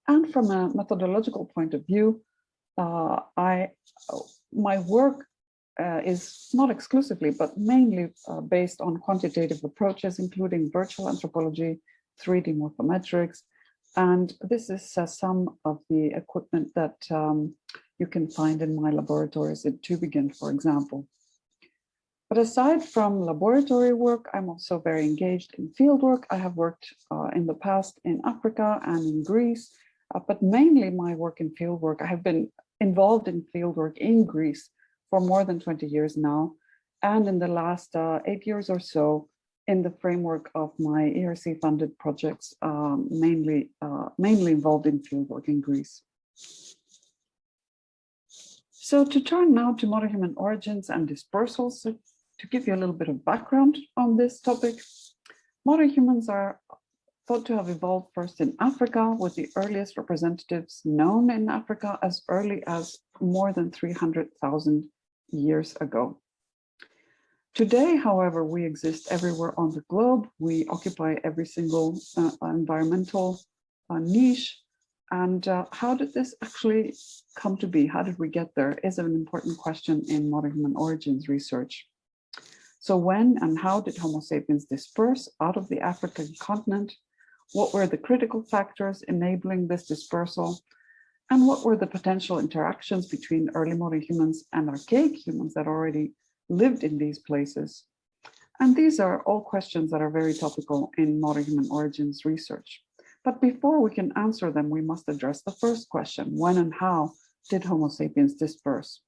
And from a methodological point of view, my work is not exclusively, but mainly based on quantitative approaches, including virtual anthropology, 3D morphometrics, and this is some of the equipment that you can find in my laboratories in Tübingen, for example. But aside from laboratory work, I'm also very engaged in fieldwork. I have worked in the past in Africa and in Greece, but mainly my work in fieldwork. I have been involved in fieldwork in Greece for more than 20 years now, and in the last 8 years or so, in the framework of my ERC-funded projects, mainly involved in fieldwork in Greece. So to turn now to modern human origins and dispersals, so to give you a little bit of background on this topic, modern humans are thought to have evolved first in Africa, with the earliest representatives known in Africa as early as more than 300,000 years ago. Today, however, we exist everywhere on the globe. We occupy every single environmental niche. And how did this actually come to be? How did we get there is an important question in modern human origins research. So when and how did Homo sapiens disperse out of the African continent? What were the critical factors enabling this dispersal? And what were the potential interactions between early modern humans and archaic humans that already lived in these places? And these are all questions that are very topical in modern human origins research. But before we can answer them, we must address the first question: when and how did Homo sapiens disperse?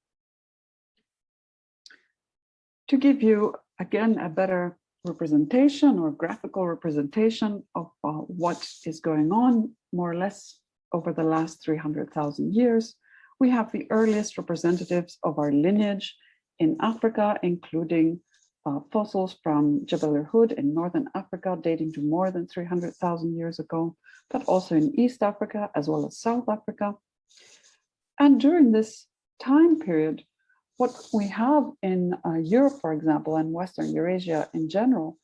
To give you, again, a better representation or graphical representation of what is going on, more or less, over the last 300,000 years, we have the earliest representatives of our lineage in Africa, including fossils from Jebel Irhoud in northern Africa, dating to more than 300,000 years ago, but also in East Africa as well as South Africa. And during this time period, what we have in Europe, for example, and Western Eurasia in general,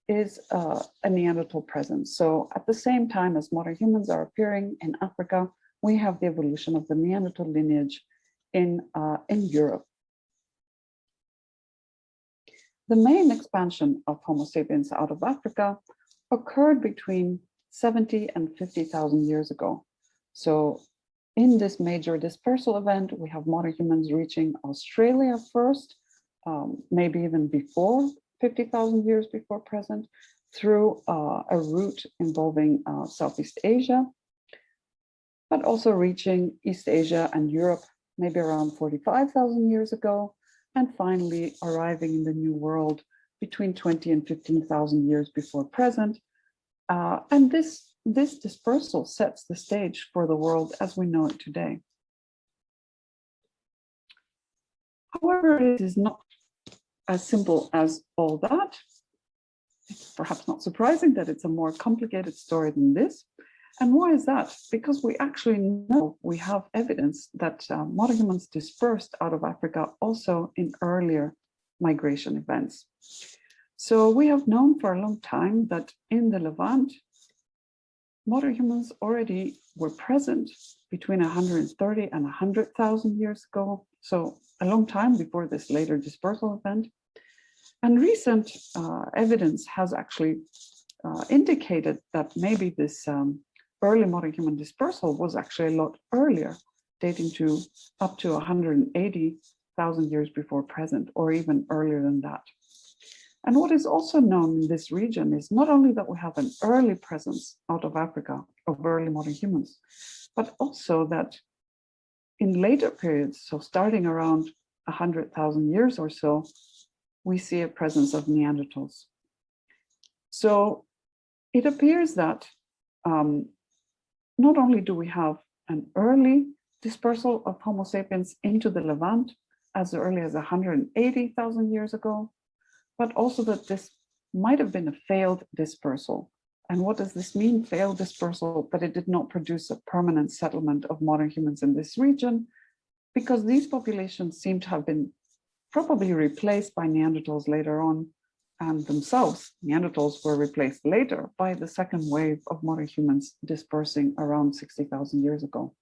is a Neanderthal presence. So at the same time as modern humans are appearing in Africa, we have the evolution of the Neanderthal lineage in Europe. The main expansion of Homo sapiens out of Africa occurred between 70 and 50,000 years ago. So in this major dispersal event, we have modern humans reaching Australia first, maybe even before 50,000 years before present, through a route involving Southeast Asia, but also reaching East Asia and Europe maybe around 45,000 years ago, and finally arriving in the New World between 20 and 15,000 years before present. And this dispersal sets the stage for the world as we know it today. However, it is not as simple as all that. It's perhaps not surprising that it's a more complicated story than this. And why is that? Because we actually know, we have evidence that modern humans dispersed out of Africa also in earlier migration events. So we have known for a long time that in the Levant, modern humans already were present between 130 and 100,000 years ago. So a long time before this later dispersal event. And recent evidence has actually indicated that maybe this early modern human dispersal was actually a lot earlier, dating to up to 180,000 years before present, or even earlier than that. And what is also known in this region is not only that we have an early presence out of Africa of early modern humans, but also that in later periods, so starting around 100,000 years or so, we see a presence of Neanderthals. So it appears that not only do we have an early dispersal of Homo sapiens into the Levant as early as 180,000 years ago, but also that this might have been a failed dispersal. And what does this mean, failed dispersal? But it did not produce a permanent settlement of modern humans in this region, because these populations seem to have been probably replaced by Neanderthals later on, and themselves, Neanderthals were replaced later by the second wave of modern humans dispersing around 60,000 years ago.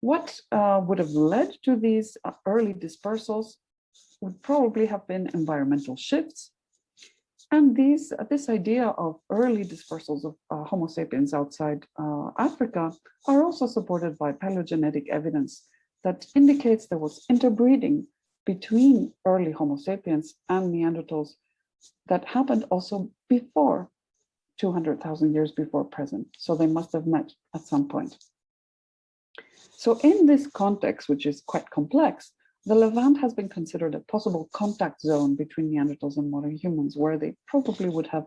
What would have led to these early dispersals would probably have been environmental shifts. And this idea of early dispersals of Homo sapiens outside Africa are also supported by paleogenetic evidence that indicates there was interbreeding between early Homo sapiens and Neanderthals that happened also before 200,000 years before present. So they must have met at some point. So in this context, which is quite complex, the Levant has been considered a possible contact zone between Neanderthals and modern humans, where they probably would have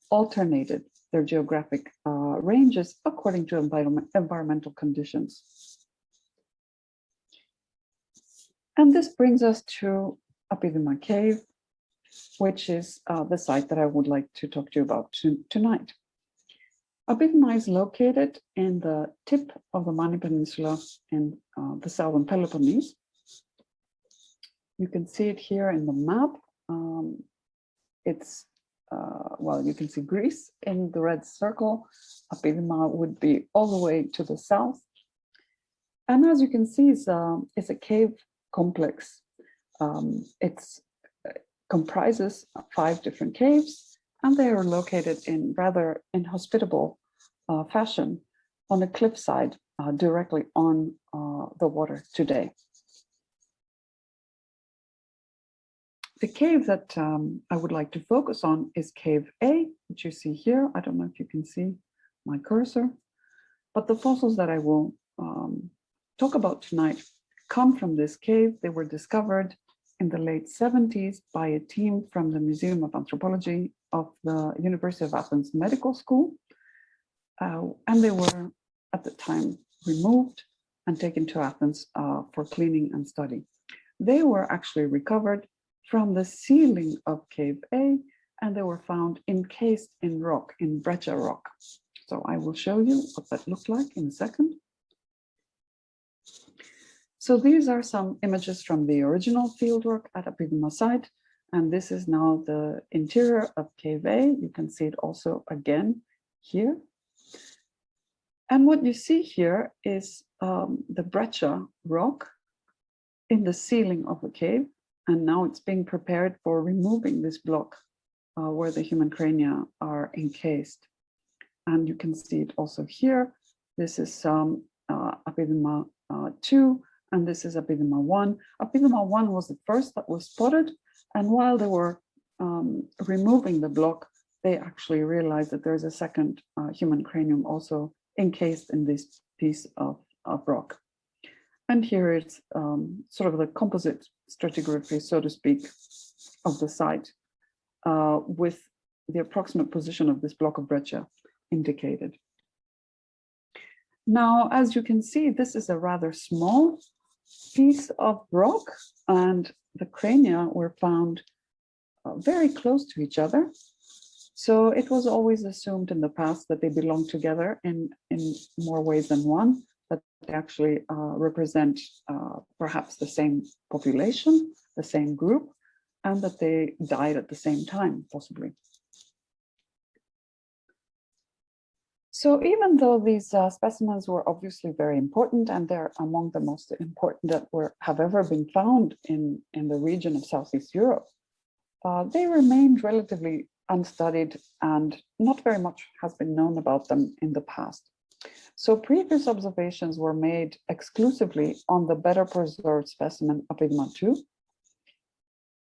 alternated their geographic ranges according to environmental conditions. And this brings us to Epidemic Cave, which is the site that I would like to talk to you about tonight. Epidemic is located in the tip of the Mani Peninsula in the southern Peloponnese. You can see it here in the map. Well, you can see Greece in the red circle. Epidemic would be all the way to the south. And as you can see, it's a cave complex. It comprises 5 different caves, and they are located in rather inhospitable fashion on a cliffside directly on the water today. The cave that I would like to focus on is Cave A, which you see here. I don't know if you can see my cursor, but the fossils that I will talk about tonight come from this cave. They were discovered in the late 70s by a team from the Museum of Anthropology of the University of Athens Medical School. And they were at the time removed and taken to Athens for cleaning and study. They were actually recovered from the ceiling of Cave A, and they were found encased in rock, in breccia rock. So I will show you what that looked like in a second. So these are some images from the original fieldwork at Epidemic site, and this is now the interior of Cave A. You can see it also again here. And what you see here is the breccia rock in the ceiling of the cave. And now it's being prepared for removing this block where the human crania are encased. And you can see it also here. This is Epidemic 2, and this is Epidemic 1. Epidemic 1 was the first that was spotted. And while they were removing the block, they actually realized that there's a second human cranium also encased in this piece of rock. And here it's sort of the composite stratigraphy, so to speak, of the site with the approximate position of this block of breccia indicated. Now, as you can see, this is a rather small piece of rock, and the crania were found very close to each other. So it was always assumed in the past that they belong together in more ways than one, that they actually represent perhaps the same population, the same group, and that they died at the same time, possibly. So even though these specimens were obviously very important, and they're among the most important that have ever been found in the region of Southeast Europe, they remained relatively unstudied, and not very much has been known about them in the past. So previous observations were made exclusively on the better preserved specimen Epidemic 2.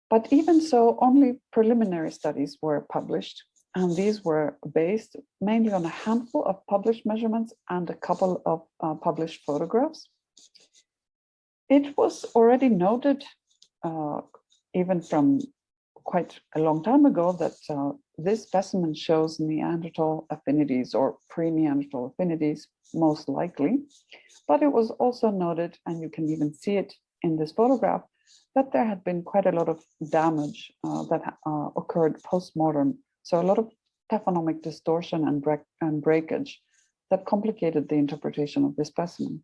But even so, only preliminary studies were published, and these were based mainly on a handful of published measurements and a couple of published photographs. It was already noted, even from quite a long time ago, that this specimen shows Neanderthal affinities or pre-Neanderthal affinities, most likely. But it was also noted, and you can even see it in this photograph, that there had been quite a lot of damage that occurred post-mortem. So a lot of taphonomic distortion and breakage that complicated the interpretation of this specimen.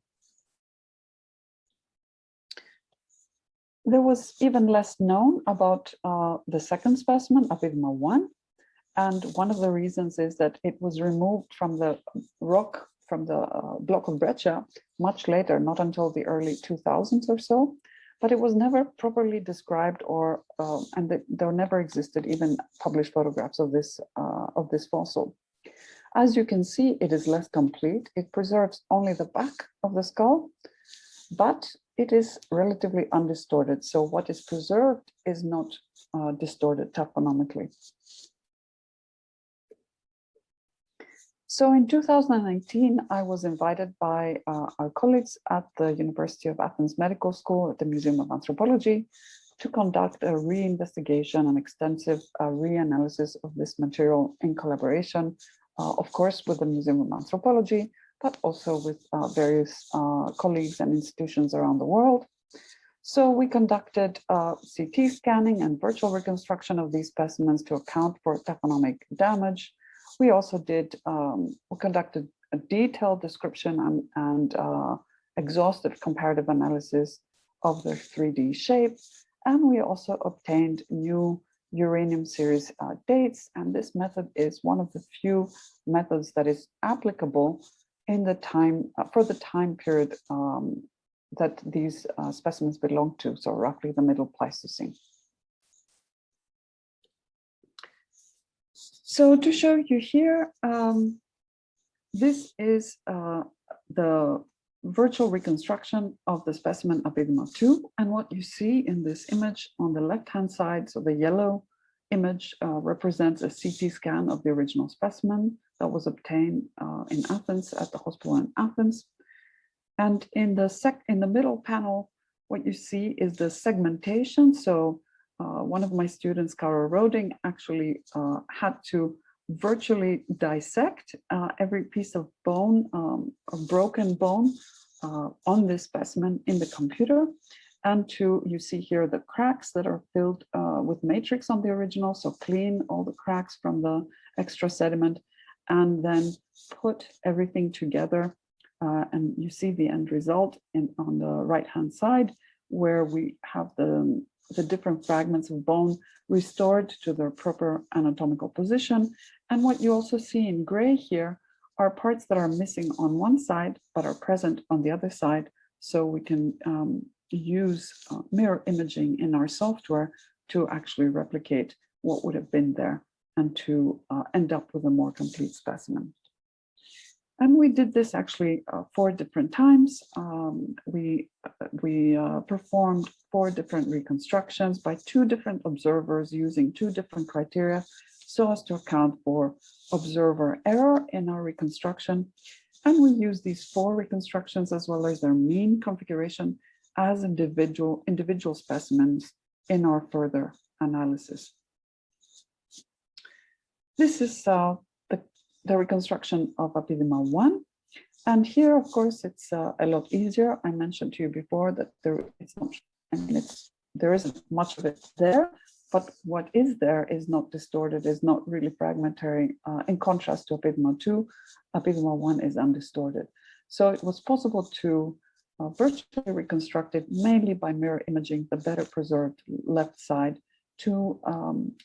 There was even less known about the second specimen, Epidemic One, and one of the reasons is that it was removed from the rock, from the block of breccia much later, not until the early 2000s or so, but it was never properly described, or and there never existed even published photographs of this fossil. As you can see, it is less complete. It preserves only the back of the skull, but it is relatively undistorted. So what is preserved is not distorted taphonomically. So in 2019, I was invited by our colleagues at the University of Athens Medical School at the Museum of Anthropology to conduct a reinvestigation and extensive reanalysis of this material in collaboration, of course, with the Museum of Anthropology, but also with various colleagues and institutions around the world. So we conducted CT scanning and virtual reconstruction of these specimens to account for taphonomic damage. We also we conducted a detailed description and exhaustive comparative analysis of their 3D shape. And we also obtained new uranium series dates. And this method is one of the few methods that is applicable in the time for the time period that these specimens belong to, so roughly the Middle Pleistocene. So to show you here, this is the virtual reconstruction of the specimen Epidemic 2. And what you see in this image on the left-hand side, so the yellow image represents a CT scan of the original specimen that was obtained in Athens at the hospital in Athens. And in the middle panel, what you see is the segmentation. So one of my students, Kara Roding, actually had to virtually dissect every piece of bone, a broken bone on this specimen in the computer. And you see here the cracks that are filled with matrix on the original. So clean all the cracks from the extra sediment and then put everything together. And you see the end result on the right-hand side, where we have the different fragments of bone restored to their proper anatomical position. And what you also see in gray here are parts that are missing on one side, but are present on the other side. So we can use mirror imaging in our software to actually replicate what would have been there and to end up with a more complete specimen. And we did this actually 4 different times. We performed 4 different reconstructions by 2 different observers using 2 different criteria so as to account for observer error in our reconstruction. And we use these 4 reconstructions as well as their mean configuration as individual specimens in our further analysis. This is the reconstruction of Epidemic 1. And here, of course, it's a lot easier. I mentioned to you before that there isn't much of it there, but what is there is not distorted, is not really fragmentary. In contrast to Epidemic 2, Epidemic 1 is undistorted. So it was possible to virtually reconstruct it mainly by mirror imaging the better preserved left side to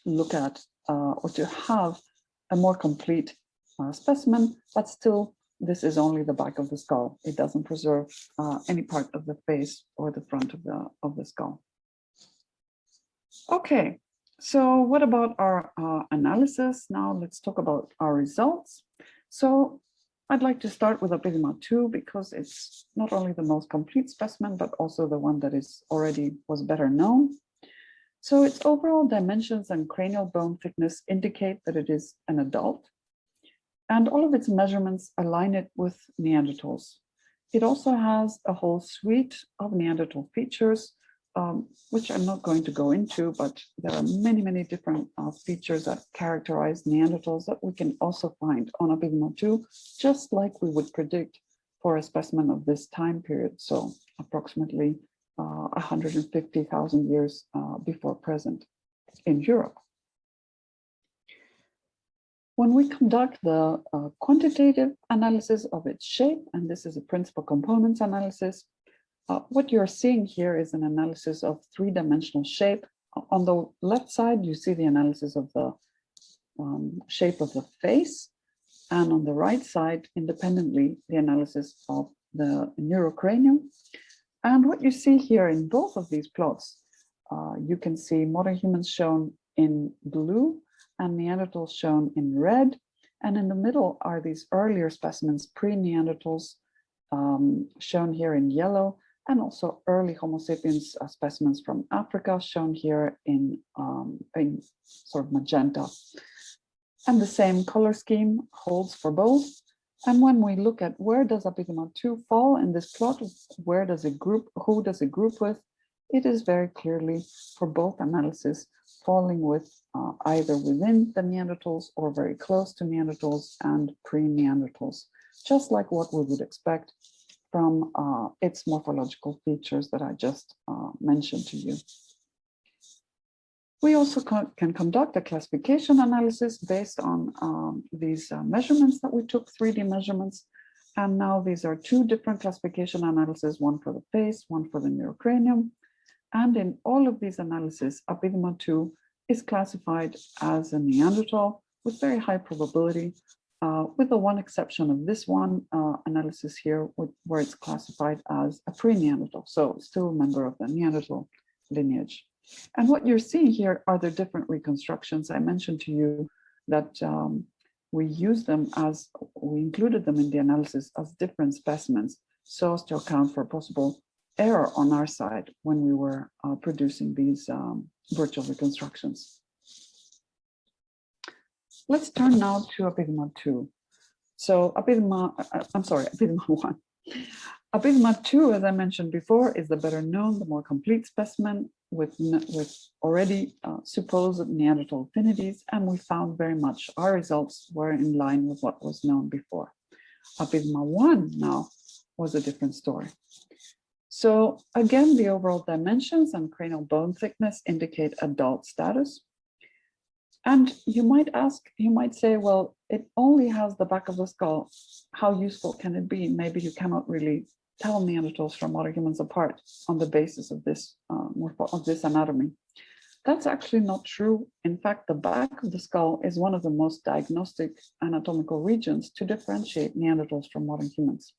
look at or to have a more complete specimen, but still this is only the back of the skull. It doesn't preserve any part of the face or the front of the skull. Okay, so what about our analysis? Now let's talk about our results. So I'd like to start with Epidemic 2 because it's not only the most complete specimen, but also the one that was better known. So its overall dimensions and cranial bone thickness indicate that it is an adult, and all of its measurements align it with Neanderthals. It also has a whole suite of Neanderthal features, which I'm not going to go into, but there are many, many different features that characterize Neanderthals that we can also find on Epidemic 2, just like we would predict for a specimen of this time period, so approximately 150,000 years before present in Europe. When we conduct the quantitative analysis of its shape, and this is a principal components analysis, what you're seeing here is an analysis of three-dimensional shape. On the left side, you see the analysis of the shape of the face, and on the right side, independently, the analysis of the neurocranium. And what you see here in both of these plots, you can see modern humans shown in blue and Neanderthals shown in red. And in the middle are these earlier specimens, pre-Neanderthals, shown here in yellow, and also early Homo sapiens specimens from Africa shown here in sort of magenta. And the same color scheme holds for both. And when we look at where does Epidemic 2 fall in this plot, where does it group, who does it group with, it is very clearly for both analysis falling with either within the Neanderthals or very close to Neanderthals and pre-Neanderthals, just like what we would expect from its morphological features that I just mentioned to you. We also can conduct a classification analysis based on these measurements that we took, 3D measurements. And now these are two different classification analyses, one for the face, one for the neurocranium. And in all of these analyses, Epidemic 2 is classified as a Neanderthal with very high probability, with the one exception of this one analysis here, where it's classified as a pre-Neanderthal, so still a member of the Neanderthal lineage. And what you're seeing here are the different reconstructions. I mentioned to you that we use them as, we included them in the analysis as different specimens so as to account for possible error on our side when we were producing these virtual reconstructions. Let's turn now to Epidemic 2. So Epidemic 1. Epidemic 2, as I mentioned before, is the better known, the more complete specimen with already supposed Neanderthal affinities, and we found very much our results were in line with what was known before. Epidemic 1 now was a different story. So again, the overall dimensions and cranial bone thickness indicate adult status. And you might ask, you might say, well, it only has the back of the skull. How useful can it be? Maybe you cannot really tell Neanderthals from modern humans apart on the basis of this anatomy. That's actually not true. In fact, the back of the skull is one of the most diagnostic anatomical regions to differentiate Neanderthals from modern humans.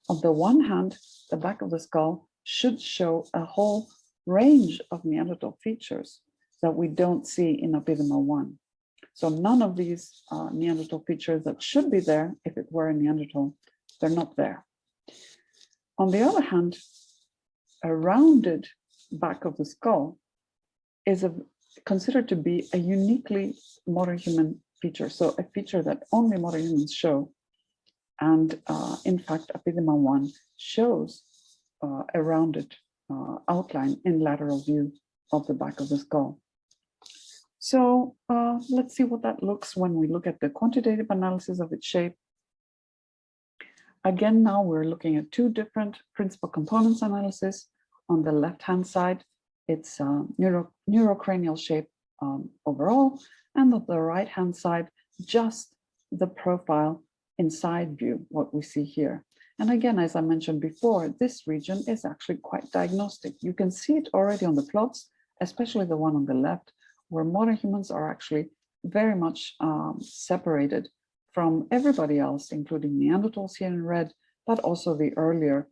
On the one hand, the back of the skull should show a whole range of Neanderthal features that we don't see in Epidemic 1. So none of these Neanderthal features that should be there, if it were a Neanderthal, they're not there. On the other hand, a rounded back of the skull is considered to be a uniquely modern human feature. So a feature that only modern humans show. And in fact, Epidemic 1 shows a rounded outline in lateral view of the back of the skull. So let's see what that looks when we look at the quantitative analysis of its shape. Again, now we're looking at two different principal components analysis. On the left-hand side, it's neurocranial shape overall, and on the right-hand side, just the profile inside view, what we see here. And again, as I mentioned before, this region is actually quite diagnostic. You can see it already on the plots, especially the one on the left, where modern humans are actually very much separated from everybody else, including Neanderthals here in red, but also the earlier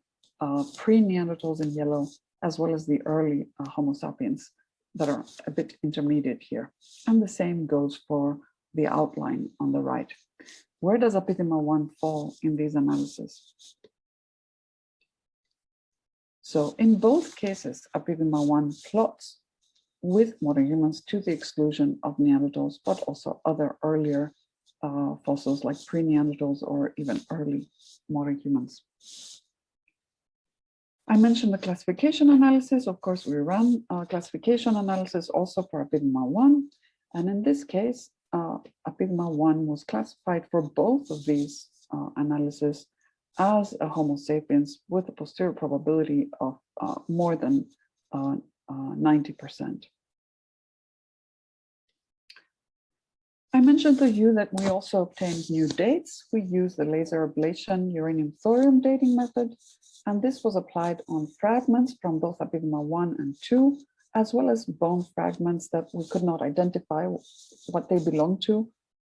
pre-Neanderthals in yellow, as well as the early Homo sapiens that are a bit intermediate here. And the same goes for the outline on the right. Where does Epidemic 1 fall in these analyses? So in both cases, Epidemic 1 plots with modern humans to the exclusion of Neanderthals, but also other earlier fossils like pre-Neanderthals or even early modern humans. I mentioned the classification analysis. Of course, we ran classification analysis also for Epidema 1. And in this case, Epidema 1 was classified for both of these analyses as a Homo sapiens with a posterior probability of more than 90%. I mentioned to you that we also obtained new dates. We used the laser ablation uranium thorium dating method, and this was applied on fragments from both Epidema 1 and 2, as well as bone fragments that we could not identify what they belonged to,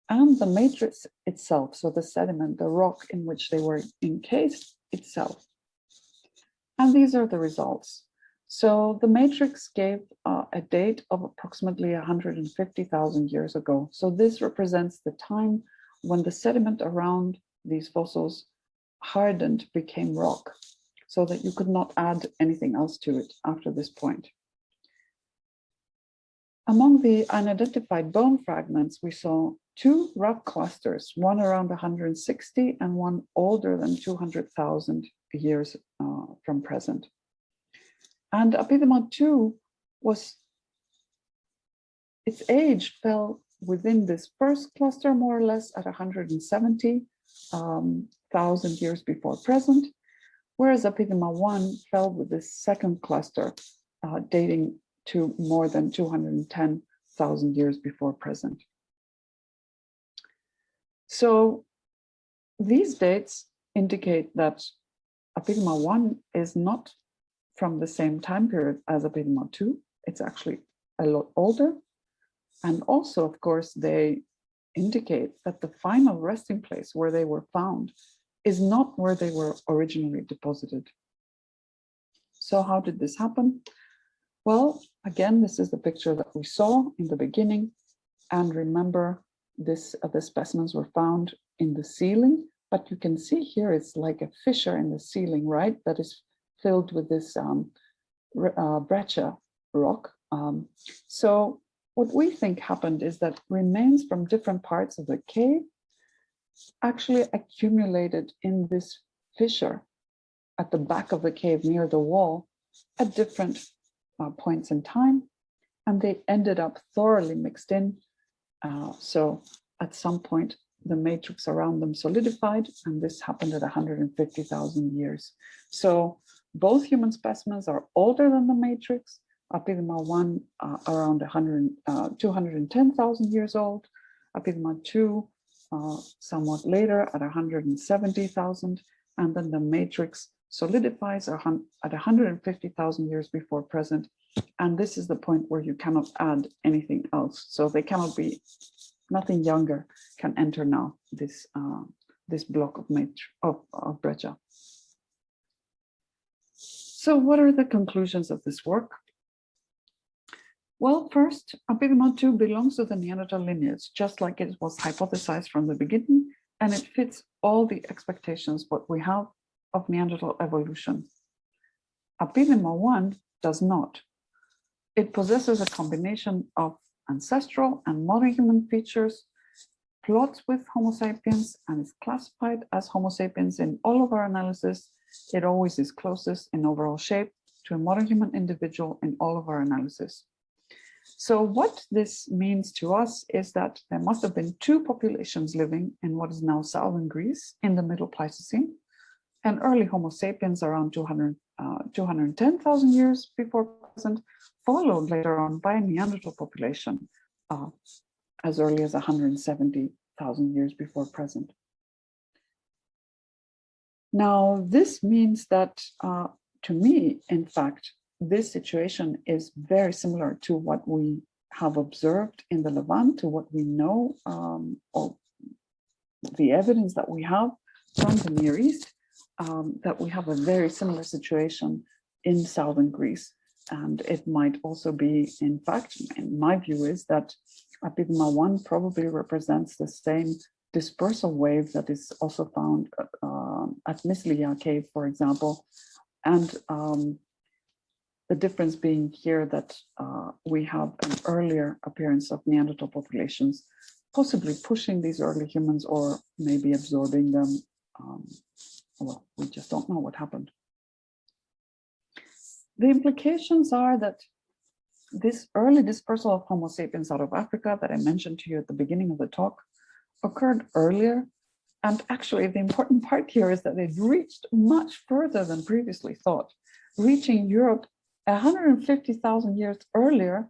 and the matrix itself, so the sediment, the rock in which they were encased itself. And these are the results. So the matrix gave a date of approximately 150,000 years ago. So this represents the time when the sediment around these fossils hardened, became rock, so that you could not add anything else to it after this point. Among the unidentified bone fragments, we saw two rock clusters, one around 160 and one older than 200,000 years from present. And Epidema 2 its age fell within this first cluster, more or less at 170,000 years before present, whereas Epidema 1 fell with this second cluster, dating to more than 210,000 years before present. So these dates indicate that Epidema 1 is not from the same time period as Epidema 2. It's actually a lot older. And also, of course, they indicate that the final resting place where they were found is not where they were originally deposited. So how did this happen? Well, again, this is the picture that we saw in the beginning. And remember, the specimens were found in the ceiling, but you can see here it's like a fissure in the ceiling, right? That is filled with this breccia rock. So what we think happened is that remains from different parts of the cave actually accumulated in this fissure at the back of the cave near the wall at different points in time, and they ended up thoroughly mixed in. So at some point, the matrix around them solidified, and this happened at 150,000 years. So both human specimens are older than the matrix. Epidema 1 around 210,000 years old. Epidema 2 somewhat later at 170,000, and then the matrix solidifies at 150,000 years before present. And this is the point where you cannot add anything else. So they cannot be, nothing younger can enter now this this block of breccia. So what are the conclusions of this work? Well, first, Epidema 2 belongs to the Neanderthal lineage, just like it was hypothesized from the beginning, and it fits all the expectations what we have of Neanderthal evolution. Epidema 1 does not. It possesses a combination of ancestral and modern human features, plots with Homo sapiens, and is classified as Homo sapiens in all of our analysis. It always is closest in overall shape to a modern human individual in all of our analysis. So what this means to us is that there must have been two populations living in what is now southern Greece in the Middle Pleistocene, and early Homo sapiens around 210,000 years before present, followed later on by a Neanderthal population as early as 170,000 years before present. Now, this means that to me, in fact, this situation is very similar to what we have observed in the Levant, to what we know, or the evidence that we have from the Near East, that we have a very similar situation in southern Greece. And it might also be, in fact, in my view, is that Epidema 1 probably represents the same dispersal wave that is also found at Mislia cave, for example. And the difference being here that we have an earlier appearance of Neanderthal populations, possibly pushing these early humans or maybe absorbing them. Well, we just don't know what happened. The implications are that this early dispersal of Homo sapiens out of Africa that I mentioned to you at the beginning of the talk occurred earlier. And actually, the important part here is that it reached much further than previously thought, reaching Europe 150,000 years earlier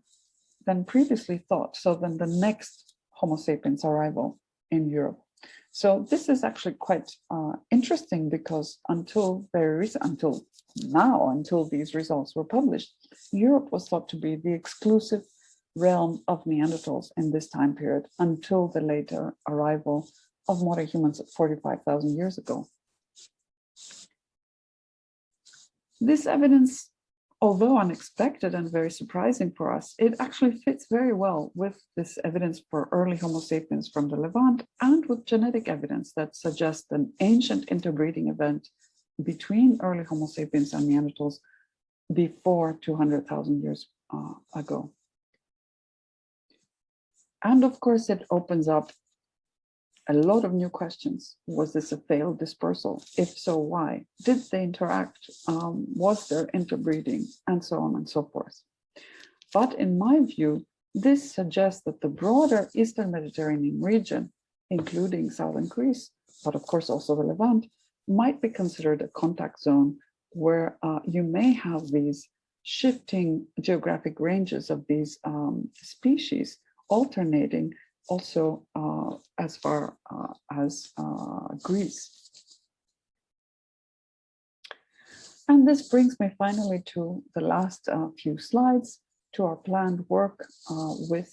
than previously thought, so than the next Homo sapiens arrival in Europe. So this is actually quite interesting, because until very recent, until these results were published, Europe was thought to be the exclusive realm of Neanderthals in this time period, until the later arrival of modern humans 45,000 years ago. This evidence, although unexpected and very surprising for us, it actually fits very well with this evidence for early Homo sapiens from the Levant, and with genetic evidence that suggests an ancient interbreeding event between early Homo sapiens and Neanderthals before 200,000 years ago. And of course, it opens up a lot of new questions. Was this a failed dispersal? If so, why? Did they interact? Was there interbreeding? And so on and so forth. But in my view, this suggests that the broader Eastern Mediterranean region, including southern Greece, but of course also the Levant, might be considered a contact zone where you may have these shifting geographic ranges of these species alternating also as far as Greece. And this brings me finally to the last few slides, to our planned work with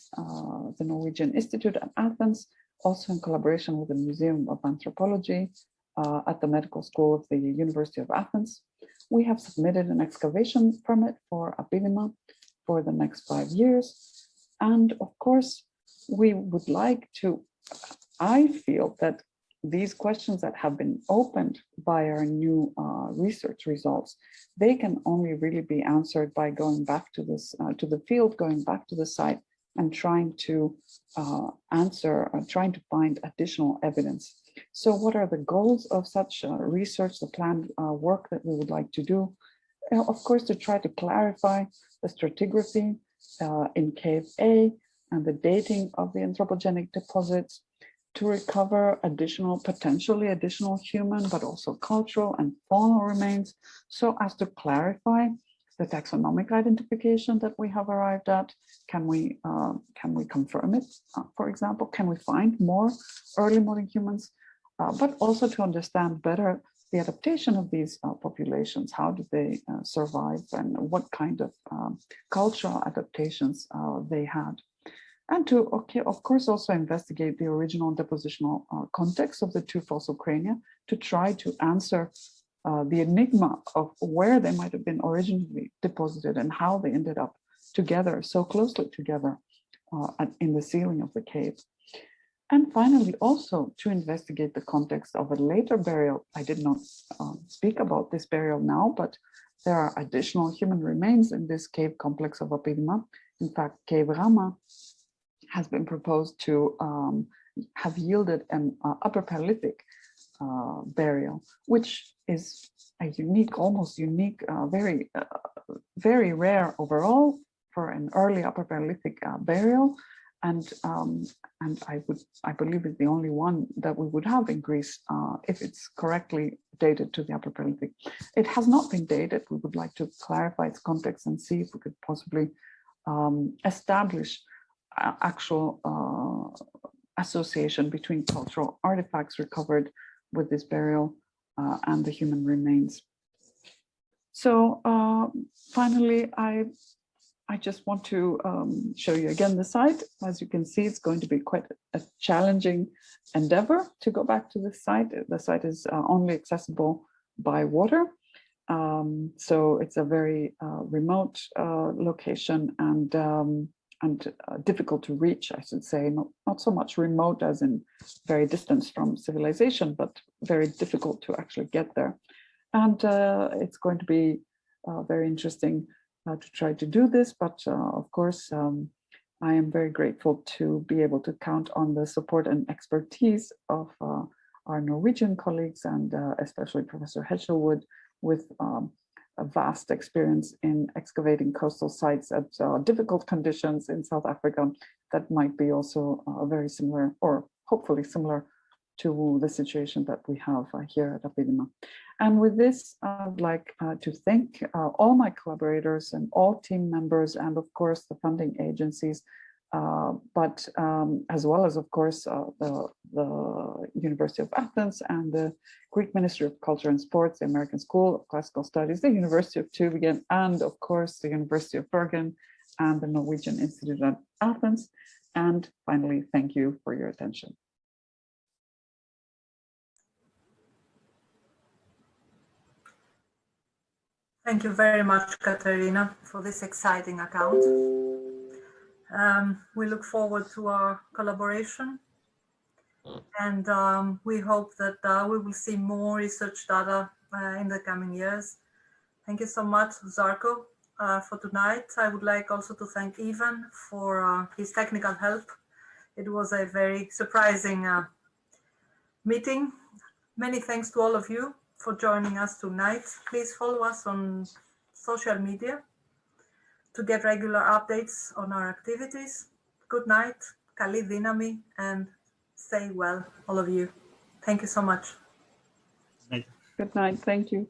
the Norwegian Institute at Athens, also in collaboration with the Museum of Anthropology at the Medical School of the University of Athens. We have submitted an excavation permit for Apidima for the next 5 years. And of course, we would like to, I feel that these questions that have been opened by our new research results, they can only really be answered by going back to this, to the field, going back to the site and trying to trying to find additional evidence. So what are the goals of such research, the planned work that we would like to do? Of course, to try to clarify the stratigraphy in Cave A and the dating of the anthropogenic deposits, to recover potentially additional human, but also cultural and faunal remains, so as to clarify the taxonomic identification that we have arrived at. Can we confirm it, for example? Can we find more early modern humans? But also to understand better the adaptation of these populations. How did they survive, and what kind of cultural adaptations they had? And to, of course, also investigate the original depositional context of the two fossil crania, to try to answer the enigma of where they might have been originally deposited and how they ended up together, so closely together in the ceiling of the cave. And finally, also to investigate the context of a later burial. I did not speak about this burial now, but there are additional human remains in this cave complex of Apidima. In fact, Cave Rama has been proposed to have yielded an Upper Paleolithic burial, which is a unique, almost unique, very rare overall for an early Upper Paleolithic burial, and I believe it's the only one that we would have in Greece if it's correctly dated to the Upper Paleolithic. It has not been dated. We would like to clarify its context and see if we could possibly establish actual association between cultural artifacts recovered with this burial and the human remains. So finally, I just want to show you again the site. As you can see, it's going to be quite a challenging endeavor to go back to this site. The site is only accessible by water. So it's a very remote location and difficult to reach, I should say. Not so much remote as in very distant from civilization, but very difficult to actually get there. And it's going to be very interesting to try to do this, but of course, I am very grateful to be able to count on the support and expertise of our Norwegian colleagues, and especially Professor Hesselwood, with a vast experience in excavating coastal sites at difficult conditions in South Africa that might be also very similar, or hopefully similar, to the situation that we have here at Epidemic. And with this, I'd like to thank all my collaborators and all team members, and of course the funding agencies, but as well as, of course, the University of Athens and the Greek Ministry of Culture and Sports, the American School of Classical Studies, the University of Tübingen, and of course the University of Bergen and the Norwegian Institute at Athens. And finally, thank you for your attention. Thank you very much, Katerina, for this exciting account. We look forward to our collaboration, and we hope that we will see more research data in the coming years. Thank you so much, Zarko, for tonight. I would like also to thank Ivan for his technical help. It was a very surprising meeting. Many thanks to all of you for joining us tonight. Please follow us on social media to get regular updates on our activities. Good night, Kali Dinami, and stay well, all of you. Thank you so much. Good night. Thank you.